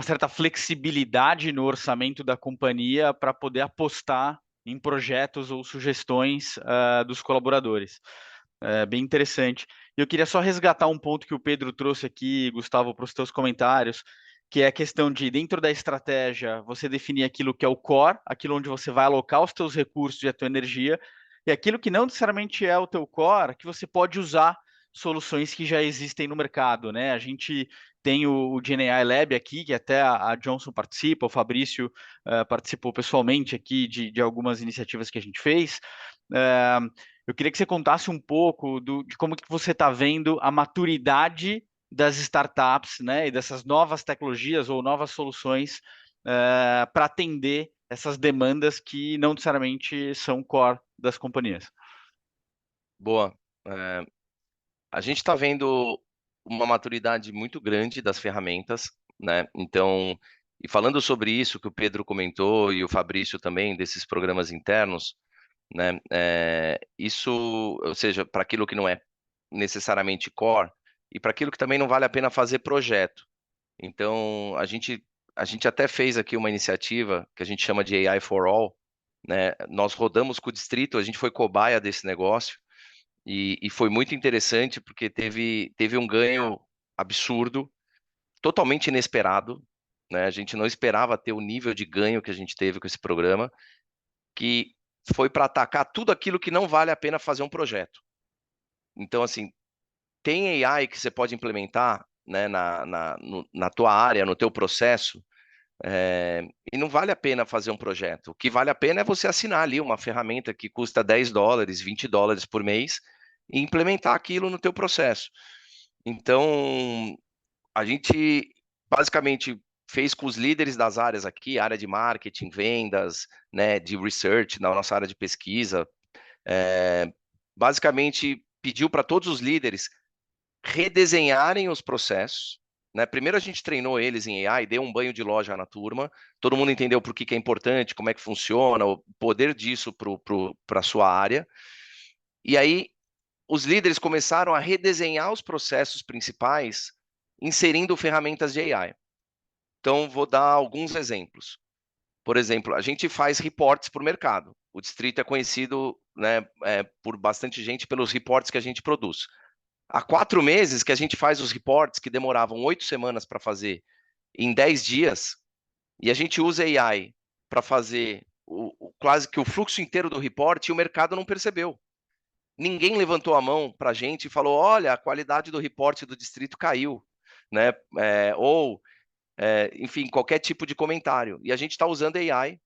certa flexibilidade no orçamento da companhia para poder apostar em projetos ou sugestões dos colaboradores. Bem interessante. E eu queria só resgatar um ponto que o Pedro trouxe aqui, Gustavo, para os teus comentários, que é a questão de, dentro da estratégia, você definir aquilo que é o core, aquilo onde você vai alocar os teus recursos e a tua energia, e aquilo que não necessariamente é o teu core, que você pode usar soluções que já existem no mercado, né? A gente tem o GenAI Lab aqui, que até a Johnson participa, o Fabrício participou pessoalmente aqui de algumas iniciativas que a gente fez. Eu queria que você contasse um pouco de como que você está vendo a maturidade das startups, né, e dessas novas tecnologias ou novas soluções para atender essas demandas que não necessariamente são core das companhias. Boa. É, a gente está vendo uma maturidade muito grande das ferramentas, né? Então, e falando sobre isso que o Pedro comentou e o Fabrício também, desses programas internos, né? Isso, ou seja, para aquilo que não é necessariamente core e para aquilo que também não vale a pena fazer projeto. Então, a gente até fez aqui uma iniciativa que a gente chama de AI for All, né? Nós rodamos com o distrito, a gente foi cobaia desse negócio e foi muito interessante porque teve um ganho absurdo, totalmente inesperado, né? A gente não esperava ter o nível de ganho que a gente teve com esse programa, que foi para atacar tudo aquilo que não vale a pena fazer um projeto. Então, assim, tem AI que você pode implementar, né, na tua área, no teu processo, e não vale a pena fazer um projeto. O que vale a pena é você assinar ali uma ferramenta que custa $10, $20 por mês e implementar aquilo no teu processo. Então, a gente basicamente fez com os líderes das áreas aqui, área de marketing, vendas, né, de research, na nossa área de pesquisa, basicamente pediu para todos os líderes redesenharem os processos, né? Primeiro a gente treinou eles em AI, deu um banho de loja na turma, todo mundo entendeu por que é importante, como é que funciona, o poder disso para a sua área. E aí os líderes começaram a redesenhar os processos principais, inserindo ferramentas de AI. Então, vou dar alguns exemplos. Por exemplo, a gente faz reports para o mercado. O distrito é conhecido, né, por bastante gente pelos reports que a gente produz. Há 4 meses que a gente faz os reports que demoravam 8 semanas para fazer em 10 dias, e a gente usa AI para fazer quase que o fluxo inteiro do report e o mercado não percebeu. Ninguém levantou a mão para a gente e falou: olha, a qualidade do report do distrito caiu, né? Enfim, qualquer tipo de comentário. E a gente está usando AI,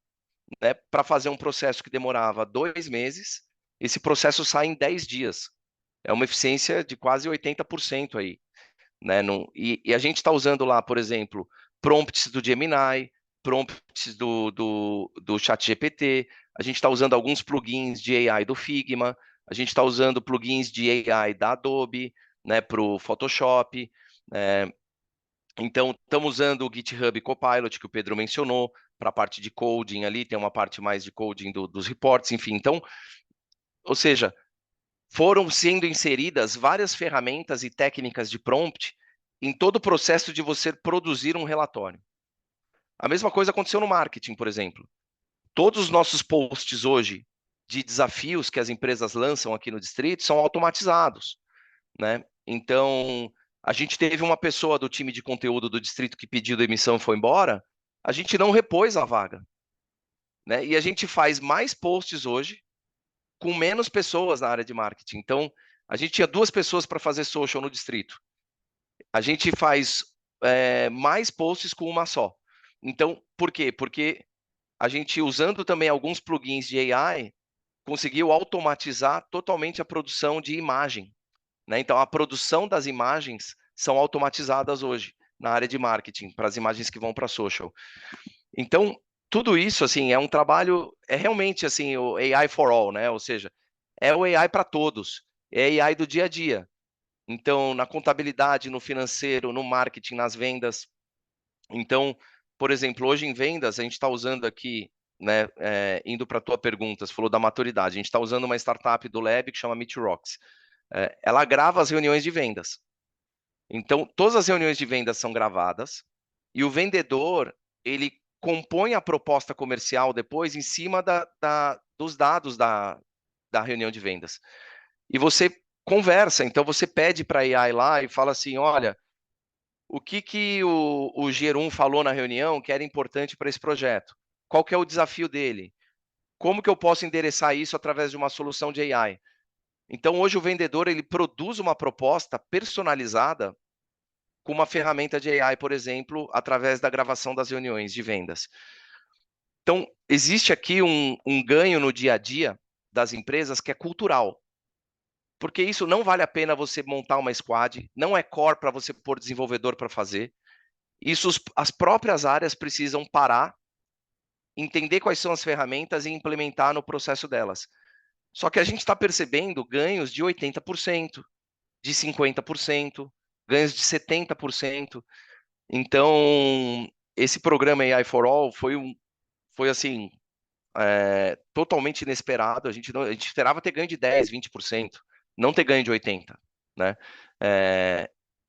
né, para fazer um processo que demorava 2 meses, esse processo sai em 10 dias. É uma eficiência de quase 80% aí, né? E a gente está usando lá, por exemplo, prompts do Gemini, prompts do ChatGPT, a gente está usando alguns plugins de AI do Figma, a gente está usando plugins de AI da Adobe, né, para o Photoshop. Então, estamos usando o GitHub Copilot, que o Pedro mencionou, para a parte de coding ali, tem uma parte mais de coding dos reports, enfim. Então, ou seja, foram sendo inseridas várias ferramentas e técnicas de prompt em todo o processo de você produzir um relatório. A mesma coisa aconteceu no marketing, por exemplo. Todos os nossos posts hoje de desafios que as empresas lançam aqui no distrito são automatizados, né? Então, a gente teve uma pessoa do time de conteúdo do distrito que pediu demissão e foi embora, a gente não repôs a vaga, né? E a gente faz mais posts hoje com menos pessoas na área de marketing. Então, a gente tinha 2 pessoas para fazer social no distrito. A gente faz mais posts com uma só. Então, por quê? Porque a gente, usando também alguns plugins de AI, conseguiu automatizar totalmente a produção de imagem, né? Então, a produção das imagens são automatizadas hoje na área de marketing, para as imagens que vão para social. Então, tudo isso, assim, é um trabalho, é realmente, assim, o AI for all, né? Ou seja, é o AI para todos, é AI do dia a dia. Então, na contabilidade, no financeiro, no marketing, nas vendas. Então, por exemplo, hoje em vendas, a gente está usando aqui, né, indo para a tua pergunta, você falou da maturidade, a gente está usando uma startup do Lab que chama Meet Rocks. Ela grava as reuniões de vendas. Então, todas as reuniões de vendas são gravadas e o vendedor, ele compõe a proposta comercial depois em cima dos dados da reunião de vendas. E você conversa, então você pede para a AI lá e fala assim, olha, o que o Gerum falou na reunião que era importante para esse projeto? Qual que é o desafio dele? Como que eu posso endereçar isso através de uma solução de AI? Então, hoje o vendedor ele produz uma proposta personalizada com uma ferramenta de AI, por exemplo, através da gravação das reuniões de vendas. Então, existe aqui um ganho no dia a dia das empresas que é cultural. Porque isso não vale a pena você montar uma squad, não é core para você pôr desenvolvedor para fazer. Isso as próprias áreas precisam parar, entender quais são as ferramentas e implementar no processo delas. Só que a gente está percebendo ganhos de 80%, de 50%, ganhos de 70%. Então, esse programa AI for All foi assim, totalmente inesperado. A gente esperava ter ganho de 10, 20%, não ter ganho de 80%, né?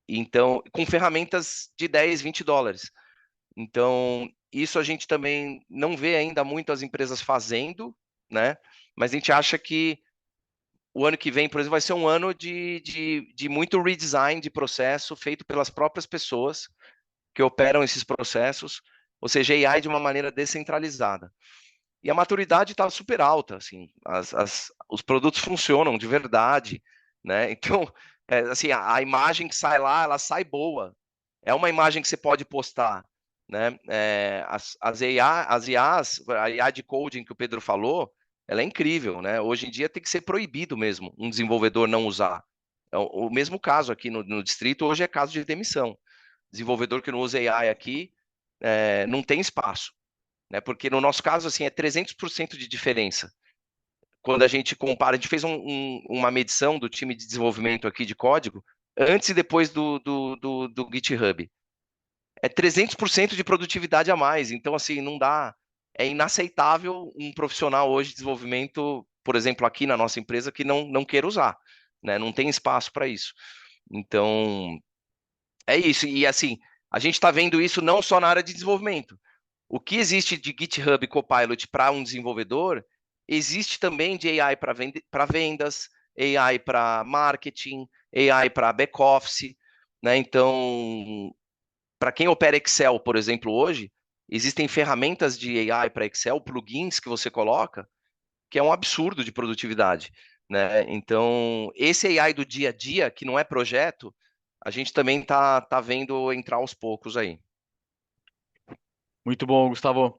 Então, com ferramentas de 10, 20 dólares. Então, isso a gente também não vê ainda muito as empresas fazendo, né? Mas a gente acha que o ano que vem, por exemplo, vai ser um ano de muito redesign de processo feito pelas próprias pessoas que operam esses processos, ou seja, AI de uma maneira descentralizada. E a maturidade está super alta, assim, os produtos funcionam de verdade, né? Então, assim, a imagem que sai lá, ela sai boa. É uma imagem que você pode postar, né? As IAs, a IA de coding que o Pedro falou, ela é incrível, né? Hoje em dia tem que ser proibido mesmo um desenvolvedor não usar. É o mesmo caso aqui no distrito, hoje é caso de demissão. Desenvolvedor que não usa AI aqui, não tem espaço, né? Porque no nosso caso, assim, é 300% de diferença. Quando a gente compara, a gente fez uma medição do time de desenvolvimento aqui de código, antes e depois do GitHub. É 300% de produtividade a mais. Então, assim, não dá. É inaceitável um profissional hoje de desenvolvimento, por exemplo, aqui na nossa empresa, que não queira usar, né? Não tem espaço para isso. Então, é isso. E, assim, a gente está vendo isso não só na área de desenvolvimento. O que existe de GitHub Copilot para um desenvolvedor, existe também de AI para vendas, AI para marketing, AI para back-office, né? Então, para quem opera Excel, por exemplo, hoje, existem ferramentas de AI para Excel, plugins que você coloca, que é um absurdo de produtividade, né? Então, esse AI do dia a dia, que não é projeto, a gente também tá vendo entrar aos poucos aí. Muito bom, Gustavo.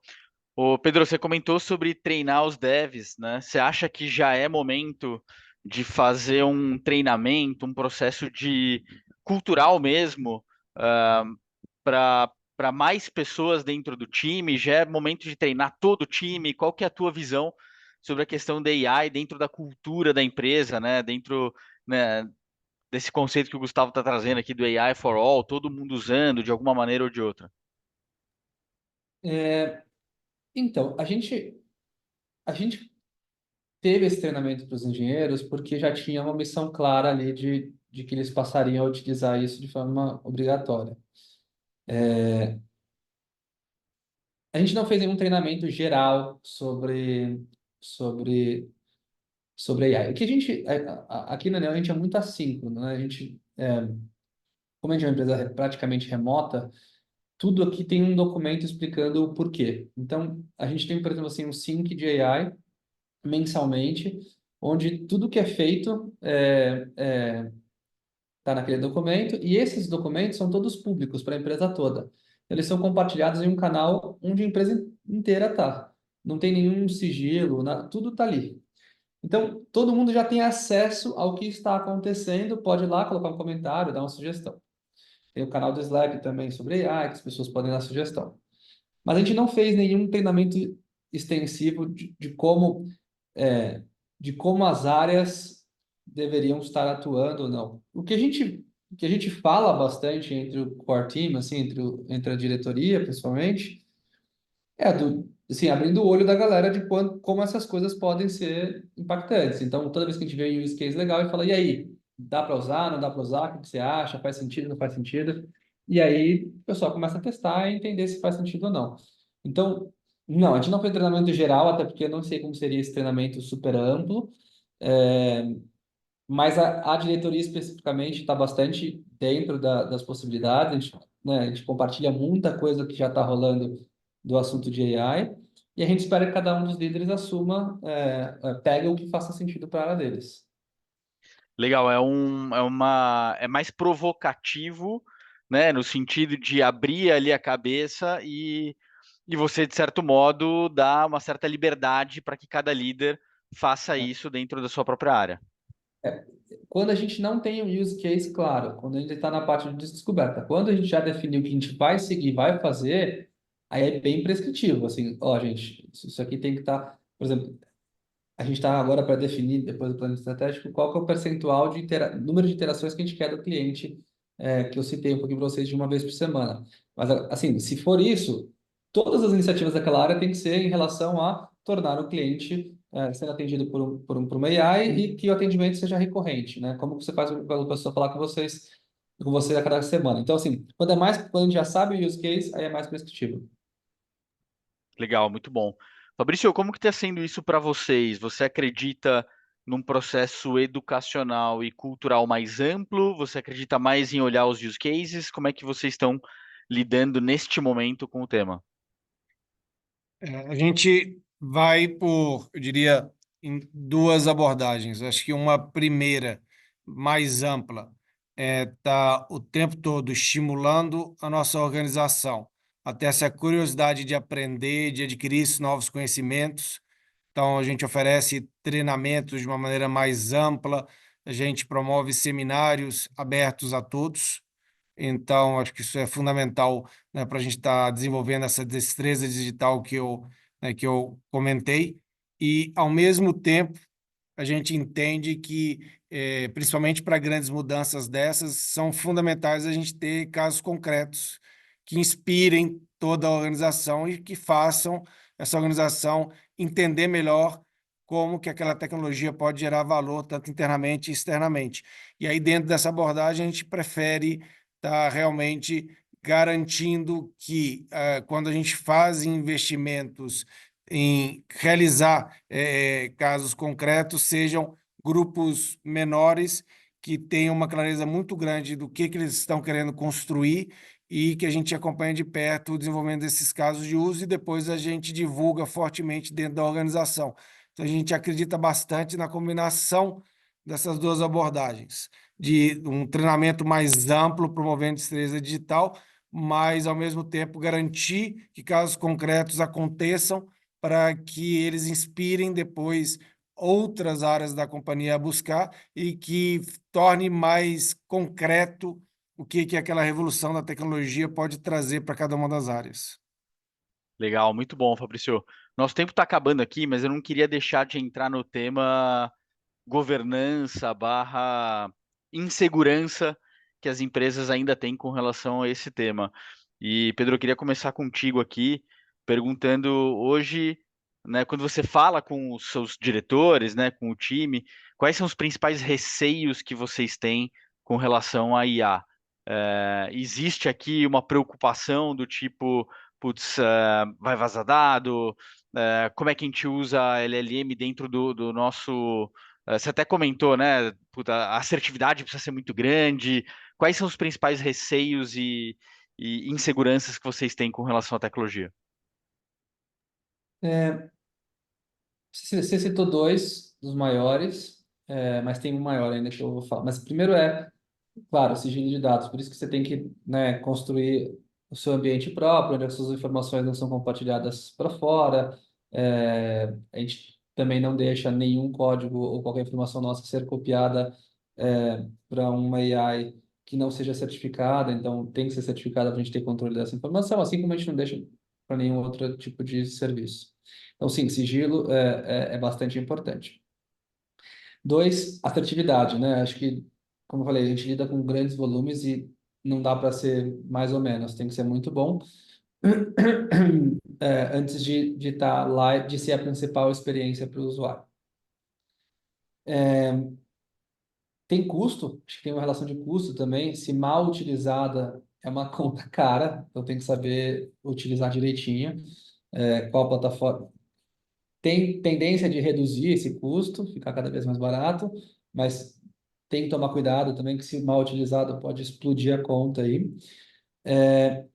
Ô, Pedro, você comentou sobre treinar os devs, né? Você acha que já é momento de fazer um treinamento, um processo de cultural mesmo, para mais pessoas dentro do time? Já é momento de treinar todo o time? Qual que é a tua visão sobre a questão da AI dentro da cultura da empresa, né? Dentro, né, desse conceito que o Gustavo está trazendo aqui do AI for all, todo mundo usando de alguma maneira ou de outra? Então, a gente teve esse treinamento para os engenheiros porque já tinha uma missão clara ali de que eles passariam a utilizar isso de forma obrigatória. A gente não fez nenhum treinamento geral sobre, sobre AI. O que a gente, aqui na Neo, a gente é muito assíncrono, né? Como a gente é uma empresa praticamente remota, tudo aqui tem um documento explicando o porquê. Então, a gente tem, por exemplo, assim, um sync de AI mensalmente, onde tudo que é feito está naquele documento, e esses documentos são todos públicos para a empresa toda. Eles são compartilhados em um canal onde a empresa inteira está. Não tem nenhum sigilo, tudo está ali. Então, todo mundo já tem acesso ao que está acontecendo, pode ir lá colocar um comentário, dar uma sugestão. Tem o canal do Slack também sobre AI, que as pessoas podem dar sugestão. Mas a gente não fez nenhum treinamento extensivo é, de como as áreas deveriam estar atuando ou não. O que a gente fala bastante entre o core team, assim, entre a diretoria, principalmente, assim, abrindo o olho da galera de como essas coisas podem ser impactantes. Então, toda vez que a gente vê um use case legal, a gente fala, e aí, dá para usar, não dá para usar? O que você acha? Faz sentido, não faz sentido? E aí, o pessoal começa a testar e entender se faz sentido ou não. Então, não, a gente não fez treinamento geral, até porque eu não sei como seria esse treinamento super amplo. É, mas a diretoria especificamente está bastante dentro das possibilidades. A gente, né, a gente compartilha muita coisa que já está rolando do assunto de AI. E a gente espera que cada um dos líderes assuma, pegue o que faça sentido para a área deles. Legal, é mais provocativo, né, no sentido de abrir ali a cabeça e você, de certo modo, dá uma certa liberdade para que cada líder faça isso dentro da sua própria área. Quando a gente não tem o use case claro, quando a gente está na parte de descoberta, quando a gente já definiu o que a gente vai seguir, vai fazer, aí é bem prescritivo, assim, ó, gente, isso aqui tem que estar, por exemplo, a gente está agora para definir, depois do plano estratégico, qual que é o percentual de número de interações que a gente quer do cliente, que eu citei um pouquinho para vocês de uma vez por semana. Mas, assim, se for isso, todas as iniciativas daquela área têm que ser em relação a tornar o cliente sendo atendido por uma AI e que o atendimento seja recorrente, né? Como você faz para a pessoa falar com você a cada semana. Então, assim, quando a gente já sabe o use case, aí é mais prescritível. Legal, muito bom. Fabrício, como que está sendo isso para vocês? Você acredita num processo educacional e cultural mais amplo? Você acredita mais em olhar os use cases? Como é que vocês estão lidando neste momento com o tema? A gente vai por, eu diria, em duas abordagens. Acho que uma primeira, mais ampla, tá o tempo todo estimulando a nossa organização, até essa curiosidade de aprender, de adquirir esses novos conhecimentos. Então, a gente oferece treinamentos de uma maneira mais ampla, a gente promove seminários abertos a todos. Então, acho que isso é fundamental, né, para a gente estar desenvolvendo essa destreza digital que eu comentei. E, ao mesmo tempo, a gente entende que, principalmente para grandes mudanças dessas, são fundamentais a gente ter casos concretos que inspirem toda a organização e que façam essa organização entender melhor como que aquela tecnologia pode gerar valor, tanto internamente e externamente. E aí, dentro dessa abordagem, a gente prefere estar realmente garantindo que, quando a gente faz investimentos em realizar casos concretos, sejam grupos menores que tenham uma clareza muito grande do que eles estão querendo construir e que a gente acompanha de perto o desenvolvimento desses casos de uso e depois a gente divulga fortemente dentro da organização. Então, a gente acredita bastante na combinação dessas duas abordagens, de um treinamento mais amplo, promovendo destreza digital, mas, ao mesmo tempo, garantir que casos concretos aconteçam para que eles inspirem depois outras áreas da companhia a buscar e que torne mais concreto o que aquela revolução da tecnologia pode trazer para cada uma das áreas. Legal, muito bom, Fabrício. Nosso tempo está acabando aqui, mas eu não queria deixar de entrar no tema governança barra insegurança que as empresas ainda têm com relação a esse tema. E, Pedro, eu queria começar contigo aqui, perguntando hoje, né, quando você fala com os seus diretores, né, com o time, quais são os principais receios que vocês têm com relação à IA? Existe aqui uma preocupação do tipo, putz, vai vazar dado, como é que a gente usa a LLM dentro do nosso. Você até comentou, né? Puta, a assertividade precisa ser muito grande. Quais são os principais receios e inseguranças que vocês têm com relação à tecnologia? Você citou dois dos maiores, mas tem um maior ainda que eu vou falar. Mas primeiro claro, sigilo de dados. Por isso que você tem que, né, construir o seu ambiente próprio, onde as suas informações não são compartilhadas para fora. A gente também não deixa nenhum código ou qualquer informação nossa ser copiada para uma AI que não seja certificada. Então, tem que ser certificada para a gente ter controle dessa informação, assim como a gente não deixa para nenhum outro tipo de serviço. Então, sim, sigilo é bastante importante. Dois, assertividade, né? Acho que, como eu falei, a gente lida com grandes volumes e não dá para ser mais ou menos, tem que ser muito bom antes de estar lá, de ser a principal experiência para o usuário. Tem custo, acho que tem uma relação de custo também. Se mal utilizada, é uma conta cara, então tem que saber utilizar direitinho. qual plataforma. Tem tendência de reduzir esse custo, ficar cada vez mais barato, mas tem que tomar cuidado também, que se mal utilizado pode explodir a conta aí.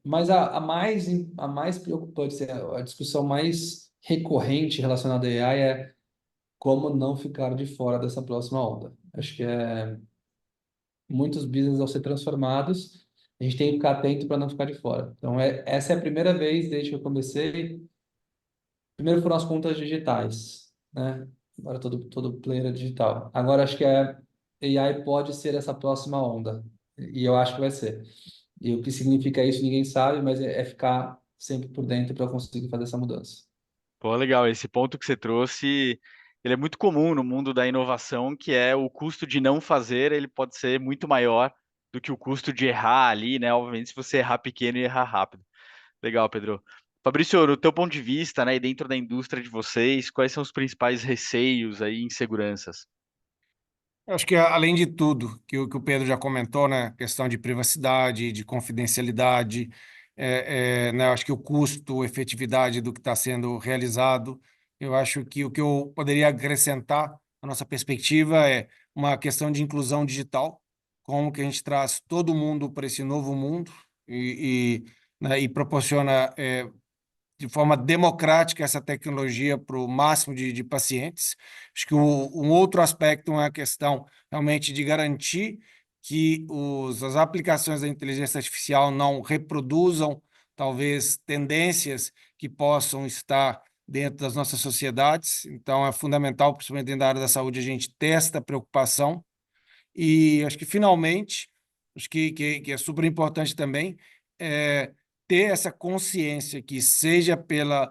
Mas a mais preocupante, assim, a discussão mais recorrente relacionada à AI é como não ficar de fora dessa próxima onda. Acho que muitos business vão ser transformados, a gente tem que ficar atento para não ficar de fora. Então, essa é a primeira vez desde que eu comecei. Primeiro foram as contas digitais, né? Agora todo player é digital. Agora acho que a AI pode ser essa próxima onda. E eu acho que vai ser. E o que significa isso ninguém sabe, mas é ficar sempre por dentro para conseguir fazer essa mudança. Pô, legal. Esse ponto que você trouxe, ele é muito comum no mundo da inovação, que é o custo de não fazer, ele pode ser muito maior do que o custo de errar ali, né? Obviamente, se você errar pequeno e errar rápido. Legal, Pedro. Fabrício, no teu ponto de vista, né, e dentro da indústria de vocês, quais são os principais receios aí, inseguranças? Eu acho que, além de tudo, que o Pedro já comentou, né, questão de privacidade, de confidencialidade, né, eu acho que o custo, efetividade do que está sendo realizado, eu acho que o que eu poderia acrescentar à nossa perspectiva é uma questão de inclusão digital, como que a gente traz todo mundo para esse novo mundo né, e proporciona de forma democrática essa tecnologia para o máximo de pacientes. Acho que um outro aspecto é a questão realmente de garantir que as aplicações da inteligência artificial não reproduzam, talvez, tendências que possam estar dentro das nossas sociedades. Então, é fundamental, principalmente dentro da área da saúde, a gente ter esta preocupação. E acho que, finalmente, acho que é super importante também é, ter essa consciência que, seja pela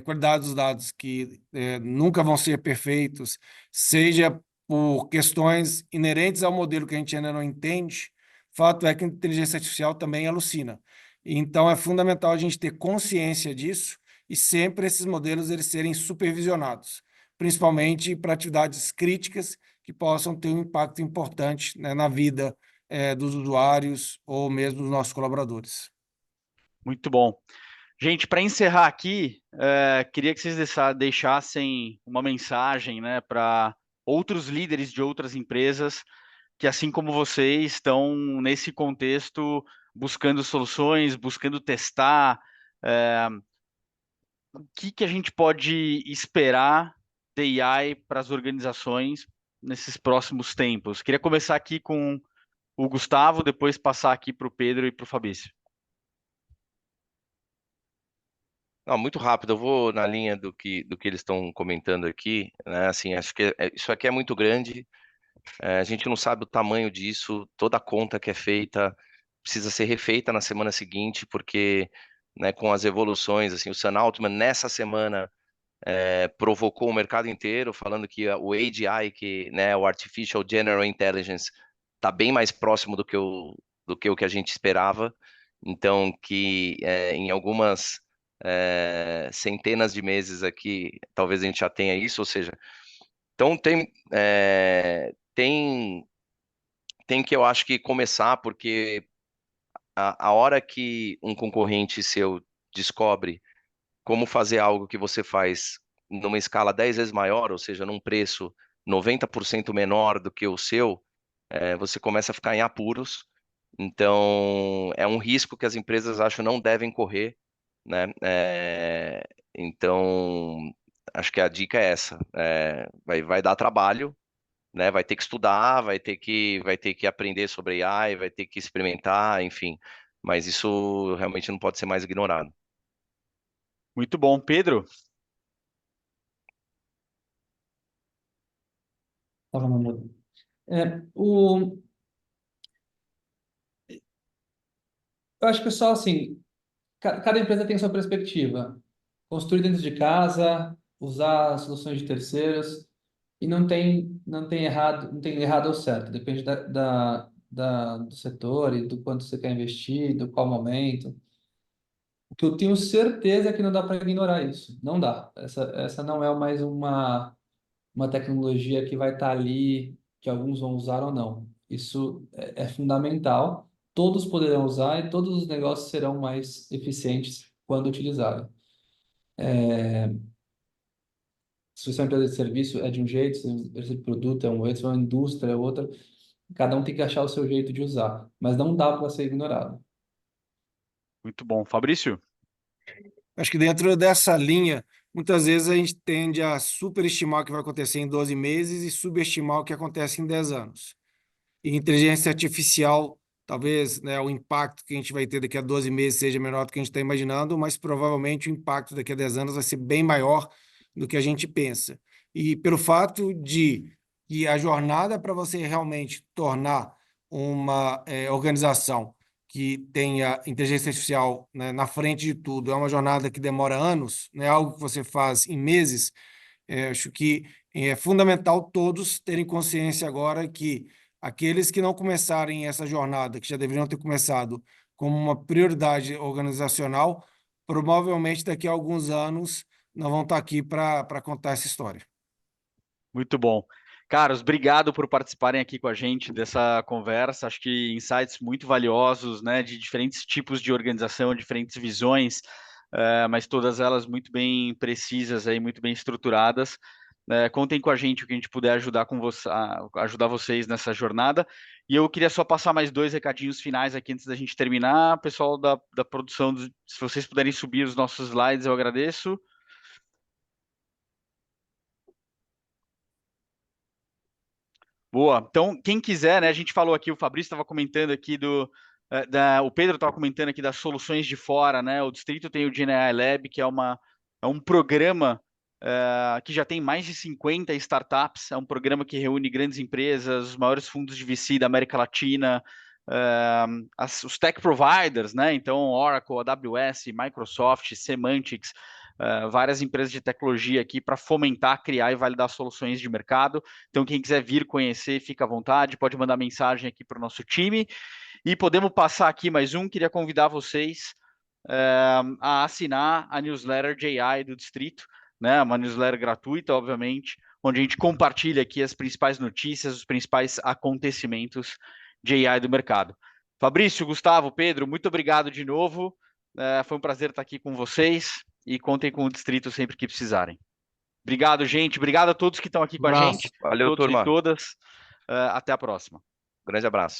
qualidade dos dados, que nunca vão ser perfeitos, seja por questões inerentes ao modelo que a gente ainda não entende, fato é que a inteligência artificial também alucina. Então, é fundamental a gente ter consciência disso e sempre esses modelos eles serem supervisionados, principalmente para atividades críticas que possam ter um impacto importante, né, na vida dos usuários ou mesmo dos nossos colaboradores. Muito bom. Gente, para encerrar aqui, queria que vocês deixassem uma mensagem, né, para outros líderes de outras empresas que, assim como vocês, estão nesse contexto buscando soluções, buscando testar. O que a gente pode esperar de AI para as organizações nesses próximos tempos? Queria começar aqui com o Gustavo, depois passar aqui para o Pedro e para o Fabrício. Não, muito rápido, eu vou na linha do que eles estão comentando aqui, né? Assim, acho que isso aqui é muito grande, a gente não sabe o tamanho disso, toda a conta que é feita precisa ser refeita na semana seguinte, porque, né, com as evoluções, assim, o Sam Altman nessa semana provocou o mercado inteiro, falando que o AGI, que, né, o Artificial General Intelligence, está bem mais próximo do que a gente esperava. Então, que em algumas centenas de meses aqui, talvez a gente já tenha isso, ou seja, então tem que eu acho que começar, porque a hora que um concorrente seu descobre como fazer algo que você faz numa escala 10 vezes maior, ou seja, num preço 90% menor do que o seu, você começa a ficar em apuros. Então, é um risco que as empresas acho não devem correr, né? Então, acho que a dica é essa. Vai dar trabalho, né? Vai ter que estudar, vai ter que aprender sobre AI, vai ter que experimentar, enfim. Mas isso realmente não pode ser mais ignorado. Muito bom, Pedro. Tava no mudo. É, o, eu acho que só assim, cada empresa tem sua perspectiva. Construir dentro de casa, usar soluções de terceiros, e não tem errado ou certo, depende do setor e do quanto você quer investir, do qual momento. O que eu tenho certeza é que não dá para ignorar isso. Não dá. Essa não é mais uma tecnologia que vai estar ali, que alguns vão usar ou não. Isso é fundamental. Todos poderão usar e todos os negócios serão mais eficientes quando utilizarem. Se você é uma empresa de serviço, é de um jeito, se você é uma empresa de produto, é um jeito, se é uma indústria, é outra. Cada um tem que achar o seu jeito de usar, mas não dá para ser ignorado. Muito bom. Fabrício? Acho que dentro dessa linha, muitas vezes a gente tende a superestimar o que vai acontecer em 12 meses e subestimar o que acontece em 10 anos. E inteligência artificial, talvez, né, o impacto que a gente vai ter daqui a 12 meses seja menor do que a gente está imaginando, mas provavelmente o impacto daqui a 10 anos vai ser bem maior do que a gente pensa. E pelo fato de que a jornada para você realmente tornar uma organização que tenha inteligência artificial, né, na frente de tudo, é uma jornada que demora anos, não é algo que você faz em meses. Acho que é fundamental todos terem consciência agora que aqueles que não começarem essa jornada, que já deveriam ter começado como uma prioridade organizacional, provavelmente daqui a alguns anos não vão estar aqui para contar essa história. Muito bom. Caros, obrigado por participarem aqui com a gente dessa conversa. Acho que insights muito valiosos, né, de diferentes tipos de organização, diferentes visões, mas todas elas muito bem precisas aí, muito bem estruturadas. Contem com a gente o que a gente puder ajudar ajudar vocês nessa jornada. E eu queria só passar mais 2 recadinhos finais aqui antes da gente terminar. Pessoal da produção, se vocês puderem subir os nossos slides, eu agradeço. Boa. Então, quem quiser, né? A gente falou aqui, o Fabrício estava comentando aqui o Pedro estava comentando aqui das soluções de fora, né? O Distrito tem o GenAI Lab, que é um programa que já tem mais de 50 startups. É um programa que reúne grandes empresas, os maiores fundos de VC da América Latina, os tech providers, né? Então, Oracle, AWS, Microsoft, Semantics, várias empresas de tecnologia aqui para fomentar, criar e validar soluções de mercado. Então, quem quiser vir conhecer, fica à vontade, pode mandar mensagem aqui para o nosso time. E podemos passar aqui mais um. Queria convidar vocês a assinar a newsletter JI do Distrito, né? Uma newsletter gratuita, obviamente, onde a gente compartilha aqui as principais notícias, os principais acontecimentos de AI do mercado. Fabrício, Gustavo, Pedro, muito obrigado de novo. Foi um prazer estar aqui com vocês e contem com o Distrito sempre que precisarem. Obrigado, gente. Obrigado a todos que estão aqui com a gente, Abraço. Valeu, todos e turma. todas. Até a próxima. Grande abraço.